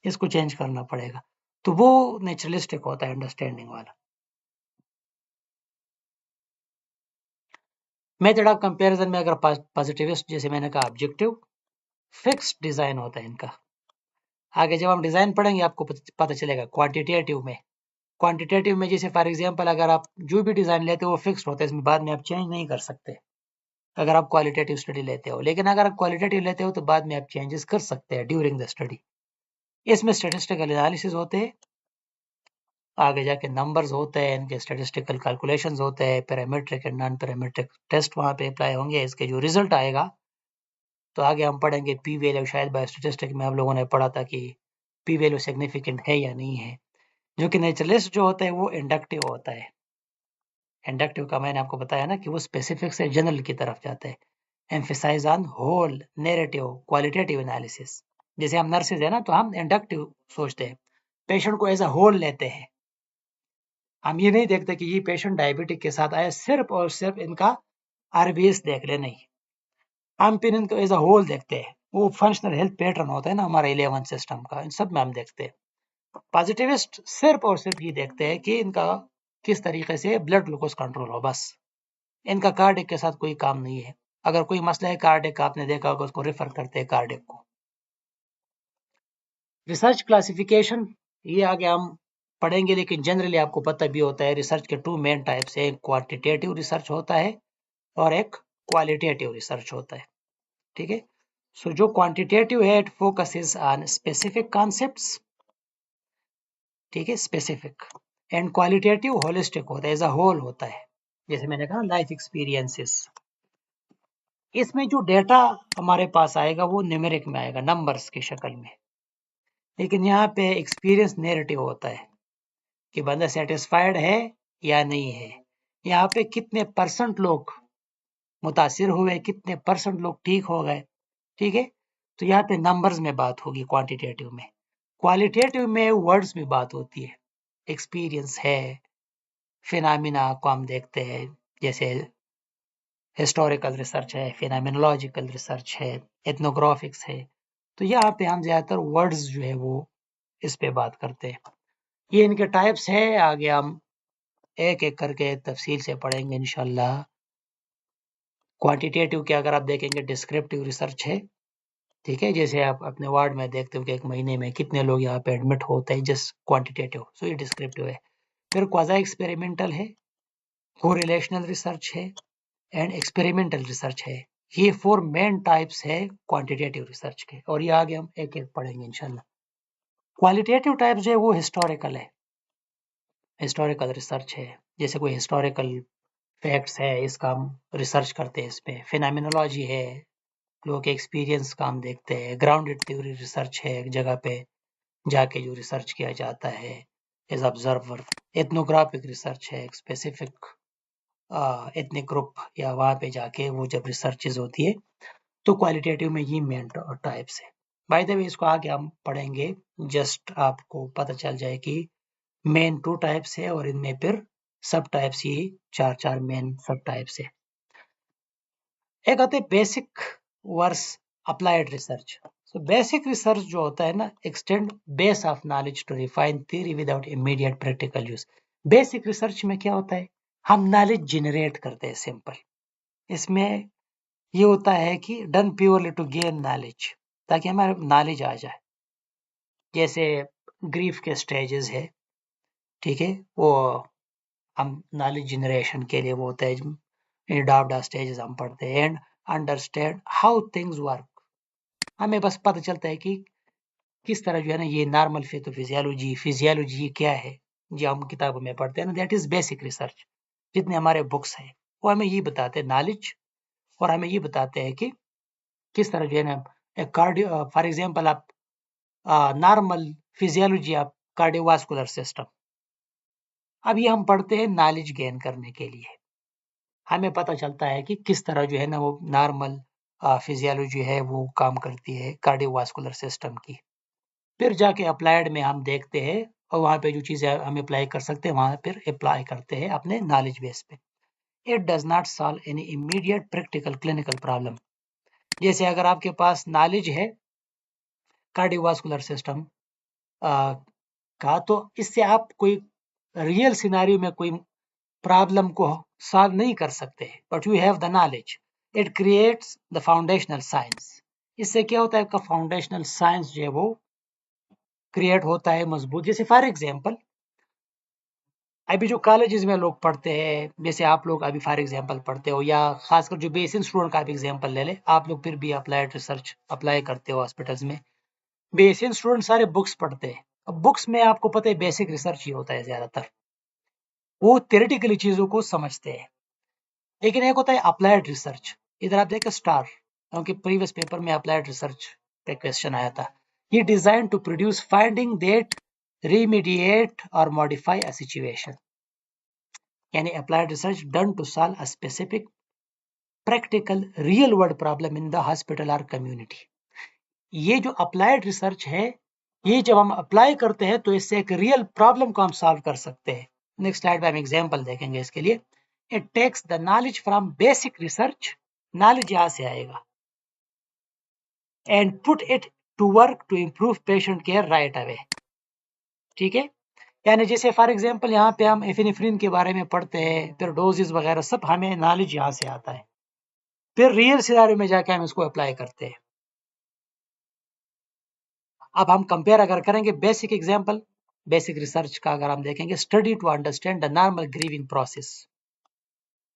इसको चेंज करना पड़ेगा। तो वो नेचुरलिस्टिक होता है, अंडरस्टैंडिंग वाला। मेथड ऑफ कंपैरिजन में अगर पॉजिटिविस्ट, जैसे मैंने कहा, ऑब्जेक्टिव, फिक्स्ड डिजाइन होता है इनका। आगे जब हम डिजाइन पढ़ेंगे आपको पता चलेगा। क्वांटिटेटिव में, क्वांटिटेटिव में जैसे फॉर एग्जांपल अगर आप जो भी डिजाइन लेते हो वो फिक्स्ड होता है, इसमें बाद में आप चेंज नहीं कर सकते अगर आप क्वालिटेटिव स्टडी लेते हो। लेकिन अगर आप क्वालिटेटिव लेते हो तो बाद में आप चेंजेस कर सकते हैं ड्यूरिंग द स्टडी। इसमें स्टैटिस्टिकल एनालिसिस होते हैं, आगे जाके नंबर्स होते हैं, इनके स्टेटिस्टिकल कैलकुलेशंस होते हैं, parametric and non parametric test वहाँ पे अप्लाई होंगे, इसके जो रिजल्ट आएगा तो आगे हम पढ़ेंगे पी वैल्यू। शायद बायोस्टैटिस्टिक्स में हम लोगों ने पढ़ा था कि पी वैल्यू सिग्निफिकेंट है या नहीं है। जो कि नेचुरलिस्ट जो होता है वो इंडक्टिव होता है। इंडक्टिव का मैंने आपको बताया ना कि वो स्पेसिफिक से जनरल की तरफ जाता है। Emphasise on whole narrative qualitative analysis. जैसे हम नर्सेज है ना, तो हम इंडक्टिव सोचते हैं, पेशेंट को एज अ होल लेते हैं। हम ये नहीं देखते कि ये पेशेंट डायबिटिक के साथ आया सिर्फ और सिर्फ इनका आरबीएस देख ले, नहीं, हम फिर इनको एज अ होल देखते हैं। वो फंक्शनल हेल्थ पैटर्न होता है ना हमारा 11 सिस्टम का, इन सब में हम देखते हैं। पॉजिटिविस्ट सिर्फ और सिर्फ ये देखते हैं कि इनका किस तरीके से ब्लड ग्लूकोज कंट्रोल हो, बस। इनका कार्डिक के साथ कोई काम नहीं है। अगर कोई मसला है कार्डिक का, आपने देखा होगा, उसको रेफर करते हैं कार्डिक को। रिसर्च क्लासिफिकेशन ये आगे हम पढ़ेंगे, लेकिन जनरली आपको पता भी होता है रिसर्च के 2 मेन टाइप्स है। एक क्वांटिटेटिव रिसर्च होता है और एक क्वालिटेटिव रिसर्च होता है। ठीक है। सो जो क्वांटिटेटिव है it focuses on specific concepts, ठीक है, स्पेसिफिक। एंड क्वालिटेटिव होलिस्टिक होता है, एज अ होल होता है। जैसे मैंने कहा लाइफ एक्सपीरियंसेस। इसमें जो डेटा हमारे पास आएगा वो न्यूमेरिक में आएगा, नंबर्स की शक्ल में। लेकिन यहाँ पे एक्सपीरियंस नैरेटिव होता है कि बंदा सेटिस्फाइड है या नहीं है। यहाँ पे कितने परसेंट लोग मुतासिर हुए, कितने परसेंट लोग ठीक हो गए, ठीक है। तो यहाँ पे नंबर्स में बात होगी क्वांटिटेटिव में। क्वालिटेटिव में वर्ड्स में बात होती है। एक्सपीरियंस है, फिनोमिना को हम देखते हैं, जैसे हिस्टोरिकल रिसर्च है, फिनोमिनोलॉजिकल रिसर्च है, एथनोग्राफिक्स है। तो यहाँ पे हम ज़्यादातर वर्ड्स जो है वो इस पे बात करते हैं। ये इनके टाइप्स है, आगे हम एक एक करके तफसील से पढ़ेंगे इंशाल्लाह। क्वांटिटेटिव के अगर आप देखेंगे डिस्क्रिप्टिव रिसर्च है, ठीक है। जैसे आप अपने वार्ड में देखते हो कि एक महीने में कितने लोग यहाँ पे एडमिट होते हैं, जस्ट क्वांटिटेटिव, सो ये डिस्क्रिप्टिव है। फिर क्वाज़ा एक्सपेरिमेंटल है, कोरिलेशनल रिसर्च है एंड एक्सपेरिमेंटल रिसर्च है। ये 4 मेन टाइप्स है क्वांटिटेटिव रिसर्च के, और ये आगे हम एक एक पढ़ेंगे इंशाल्लाह। क्वालिटेटिव टाइप जो है वो हिस्टोरिकल है, हिस्टोरिकल रिसर्च है। जैसे कोई हिस्टोरिकल फैक्ट्स है, इसका हम रिसर्च करते हैं। इसमें फिनोमिनोलॉजी है, लोगों के एक्सपीरियंस का हम देखते हैं। ग्राउंडेड थ्योरी रिसर्च है, एक जगह पे जाके जो रिसर्च किया जाता है एज ऑब्जर्वर। एथनोग्राफिक रिसर्च है, एक स्पेसिफिक एथनिक ग्रुप या वहाँ पे जाके वो जब रिसर्चेज होती है। तो क्वालिटेटिव में ये मेन टाइप्स है। बाय द वे इसको आगे हम पढ़ेंगे, जस्ट आपको पता चल जाए कि मेन 2 टाइप्स है और इनमें फिर सब टाइप्स ये 4 मेन सब टाइप्स है। एक आते हैं basic versus applied research. So basic research जो होता है ना, extend base of knowledge to refine theory without immediate practical use. Basic research में क्या होता है, हम नॉलेज जनरेट करते हैं, सिंपल। इसमें ये होता है कि done purely to gain knowledge, ताकि हमारे नॉलेज आ जाए। जैसे ग्रीफ के स्टेजेस है, ठीक है, वो हम नॉलेज जनरेशन के लिए वो होता है, डावडा स्टेजेस हम पढ़ते हैं। And understand how things work, हमें बस पता चलता है कि किस तरह जो है ना ये नॉर्मल फिजियोलॉजी, फिजियोलॉजी क्या है, जो हम किताबों में पढ़ते हैं ना, दैट इज बेसिक रिसर्च। जितने हमारे बुक्स हैं वो हमें ये बताते हैं नॉलेज, और हमें ये बताते हैं कि किस तरह जो है ना कार्डियो, फॉर एग्जांपल आप नॉर्मल फिजियोलॉजी, आप कार्डियोवास्कुलर सिस्टम, अब ये हम पढ़ते हैं नॉलेज गेन करने के लिए। हमें पता चलता है कि किस तरह जो है ना वो नॉर्मल फिजियोलॉजी है वो काम करती है कार्डियोवास्कुलर सिस्टम की। फिर जाके अप्लाइड में हम देखते हैं, और वहाँ पे जो चीज़ें हम अप्लाई कर सकते हैं वहाँ पर अप्लाई करते हैं अपने नॉलेज बेस पे। It does not solve any immediate practical clinical problem. जैसे अगर आपके पास नॉलेज है कार्डियोवास्कुलर सिस्टम का, तो इससे आप कोई रियल सिनारियो में कोई प्रॉब्लम को सॉल्व नहीं कर सकते, but you have the knowledge, it creates the foundational science. इससे क्या होता है, आपका फाउंडेशनल साइंस जो है वो क्रिएट होता है मजबूत। जैसे फॉर एग्जांपल अभी जो कॉलेजेस में लोग पढ़ते हैं, जैसे आप लोग अभी फॉर एग्जांपल पढ़ते हो, या खासकर जो बेसिक स्टूडेंट का आप एग्जांपल ले ले, आप लोग फिर भी अप्लाइड रिसर्च अप्लाई करते हो हॉस्पिटल्स में। बेसिक स्टूडेंट सारे बुक्स पढ़ते हैं, अब बुक्स में आपको पता है बेसिक रिसर्च ही होता है ज्यादातर, वो थ्योरेटिकली चीजों को समझते हैं। लेकिन एक होता है अप्लाइड रिसर्च, इधर आप देखें स्टार, क्योंकि प्रीवियस पेपर में अप्लाइड रिसर्च पे क्वेश्चन आया था। ये design to produce finding that remediate or modify a situation, यानी applied research done to solve a specific practical real world problem in the hospital और कम्युनिटी। ये जो अप्लाइड रिसर्च है, ये जब हम अप्लाई करते हैं तो इससे एक रियल प्रॉब्लम को हम सॉल्व कर सकते हैं। नेक्स्ट स्लाइड में हम एग्जांपल देखेंगे इसके लिए। It takes the knowledge from basic research, knowledge यहां से आएगा, and put it to work to improve patient care right away. ठीक है, यानी जैसे फॉर एग्जांपल यहाँ पे हम एफिनेफ्रिन के बारे में पढ़ते हैं, फिर डोजेस वगैरह सब हमें नॉलेज यहाँ से आता है, फिर रियल सिनारियो में जाके हम इसको अप्लाई करते हैं। अब हम कंपेयर अगर करेंगे बेसिक एग्जांपल, बेसिक रिसर्च का अगर हम देखेंगे, study to understand the normal grieving process.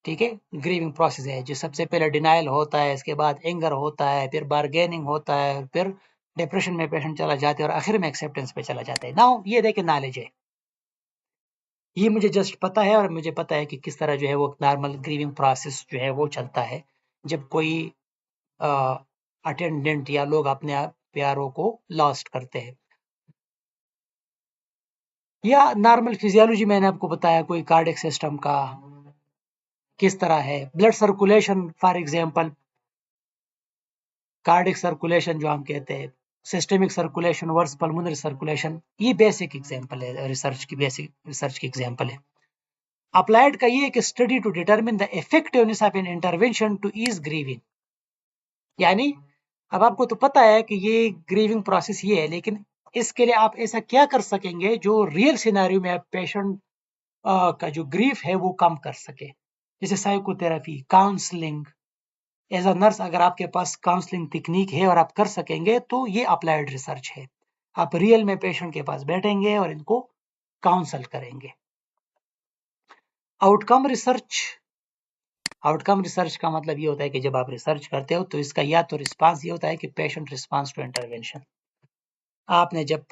ठीक है, ग्रीविंग प्रोसेस है जो सबसे पहले डिनाइल होता है, इसके बाद एंगर होता है, फिर बार्गेनिंग होता है, फिर डिप्रेशन में पेशेंट चला जाता है और आखिर में एक्सेप्टेंस पे चला जाता है। नाउ ये देखिए नॉलेज है, ये मुझे जस्ट पता है और मुझे पता है कि किस तरह जो है वो नॉर्मल ग्रीविंग प्रोसेस जो है वो चलता है जब कोई अटेंडेंट या लोग अपने प्यारों को लॉस्ट करते हैं। या नॉर्मल फिजियोलॉजी मैंने आपको बताया, कोई कार्डियक सिस्टम का किस तरह है, blood circulation for example, cardiac circulation जो हम कहते हैं, systemic circulation versus pulmonary circulation, ये बेसिक एग्जांपल है रिसर्च की, बेसिक रिसर्च की एग्जांपल है। अप्लाइड का ये कि study to determine the effectiveness of an intervention to ease grieving, यानी अब आपको तो पता है कि ये ग्रीविंग प्रोसेस ये है, लेकिन इसके लिए आप ऐसा क्या कर सकेंगे जो रियल सिनेरियो में पेशेंट का जो ग्रीफ है वो कम कर सके। जैसे psychotherapy, counselling, as a nurse अगर आपके पास काउंसलिंग टेक्निक है और आप कर सकेंगे तो ये अप्लाइड रिसर्च है। आप रियल में पेशेंट के पास बैठेंगे और इनको काउंसल करेंगे। आउटकम रिसर्च, आउटकम रिसर्च का मतलब ये होता है कि जब आप रिसर्च करते हो तो इसका या तो रिस्पांस ये होता है कि पेशेंट रिस्पांस टू इंटरवेंशन, आपने जब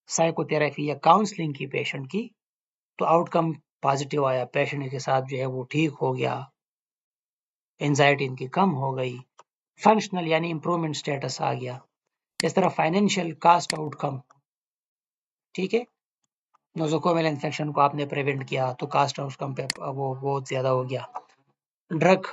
साइकोथेरेपी या काउंसलिंग की पेशेंट की तो आउटकम पॉजिटिव आया, पेशेंट के साथ जो है वो ठीक हो गया, एंजाइटी इनकी कम हो गई, फंक्शनल यानी इंप्रूवमेंट स्टेटस आ गया। इस तरह फाइनेंशियल कास्ट आउटकम, ठीक है, नोजोकोमियल इन्फेक्शन को आपने प्रिवेंट किया तो कास्ट आउटकम पे वो बहुत ज़्यादा हो गया। ड्रग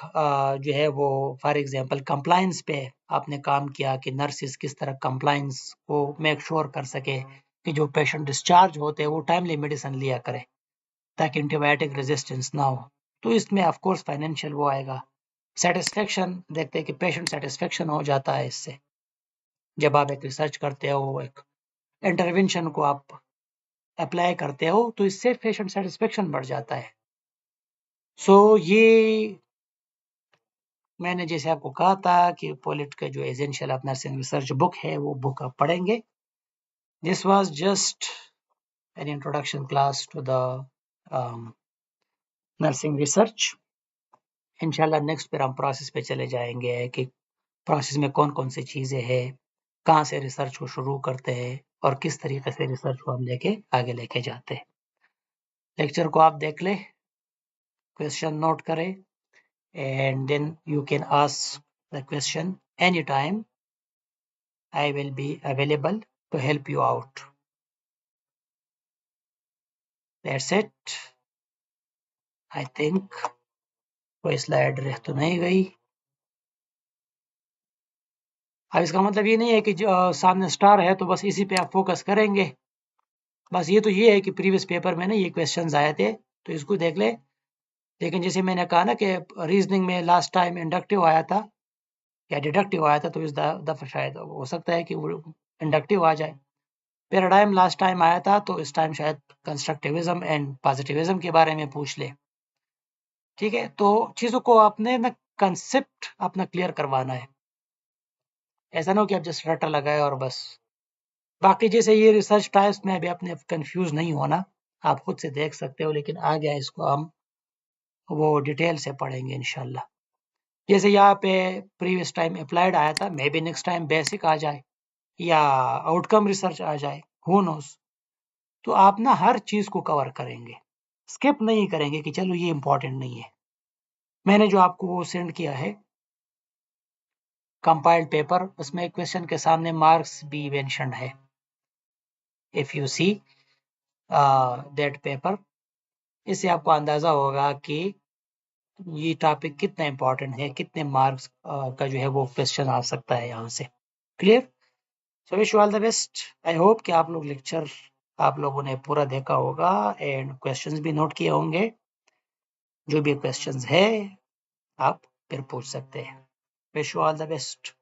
जो है वो फॉर एग्जांपल कंप्लायंस पे आपने काम किया कि नर्सिस किस तरह कंप्लायंस को मेक श्योर कर सके कि जो पेशेंट डिस्चार्ज होते हैं वो टाइमली मेडिसिन लिया करें ताकि एंटीबायोटिक रेजिस्टेंस ना हो। तो इसमें ऑफ कोर्स फाइनेंशियल वो आएगा। सेटिस्फेक्शन देखते हैं कि पेशेंट सेटिस्फेक्शन हो जाता है इससे, जब आप एक रिसर्च करते हो, एक इंटरवेंशन को आप अप्लाई करते हो तो इससे पेशेंट सेटिस्फेक्शन बढ़ जाता है। सो ये मैंने जैसे आपको कहा था कि पोलिट का जो essential of nursing research book है वो बुक आप पढ़ेंगे। This was just an introduction class to the nursing research. इंशाल्लाह नेक्स्ट फिर हम प्रोसेस पे चले जाएंगे कि प्रोसेस में कौन कौन सी चीज़ें हैं, कहाँ से रिसर्च को शुरू करते हैं और किस तरीके से रिसर्च को हम लेके आगे लेके जाते हैं। लेक्चर को आप देख लें, क्वेश्चन नोट करें, and then you can ask the question anytime. I will be available to help you out. That's it. I think कोई स्लाइड रह तो नहीं गई। अब इसका मतलब ये नहीं है कि जो सामने स्टार है तो बस इसी पे आप फोकस करेंगे। बस ये तो ये है कि प्रीवियस पेपर में ना ये क्वेश्चंस आए थे तो इसको देख ले। लेकिन जैसे मैंने कहा ना कि रीजनिंग में लास्ट टाइम इंडक्टिव आया था या डिडक्टिव आया था, तो इस दफा शायद हो सकता है कि वो इंडक्टिव आ जाए। पैराडाइम लास्ट टाइम आया था तो इस टाइम शायद कंस्ट्रक्टिविज्म एंड पॉजिटिविज्म के बारे में पूछ ले। ठीक है, तो चीज़ों को आपने ना कंसेप्ट अपना क्लियर करवाना है, ऐसा ना हो कि आप जस्ट रट्टा लगाए और बस। बाकी जैसे ये रिसर्च टाइप्स में अभी आपने कंफ्यूज नहीं होना, आप खुद से देख सकते हो, लेकिन आ गया इसको हम वो डिटेल से पढ़ेंगे इंशाल्लाह। जैसे यहाँ पे प्रीवियस टाइम अप्लाइड आया था, may be next time basic आ जाए या आउटकम रिसर्च आ जाए। Who knows. तो आप ना हर चीज को कवर करेंगे, स्किप नहीं करेंगे कि चलो ये इंपॉर्टेंट नहीं है। मैंने जो आपको सेंड किया है कंपाइल्ड पेपर, उसमें क्वेश्चन के सामने मार्क्स भी मेंशन्ड है। If you see that paper, इससे आपको अंदाजा होगा कि ये टॉपिक कितना इंपॉर्टेंट है, कितने मार्क्स का जो है वो क्वेश्चन आ सकता है यहाँ से। Clear? So wish you all the best. I hope कि आप लोग लेक्चर आप लोगों ने पूरा देखा होगा एंड क्वेश्चंस भी नोट किए होंगे। जो भी क्वेश्चंस है आप फिर पूछ सकते हैं। Wish you all the best.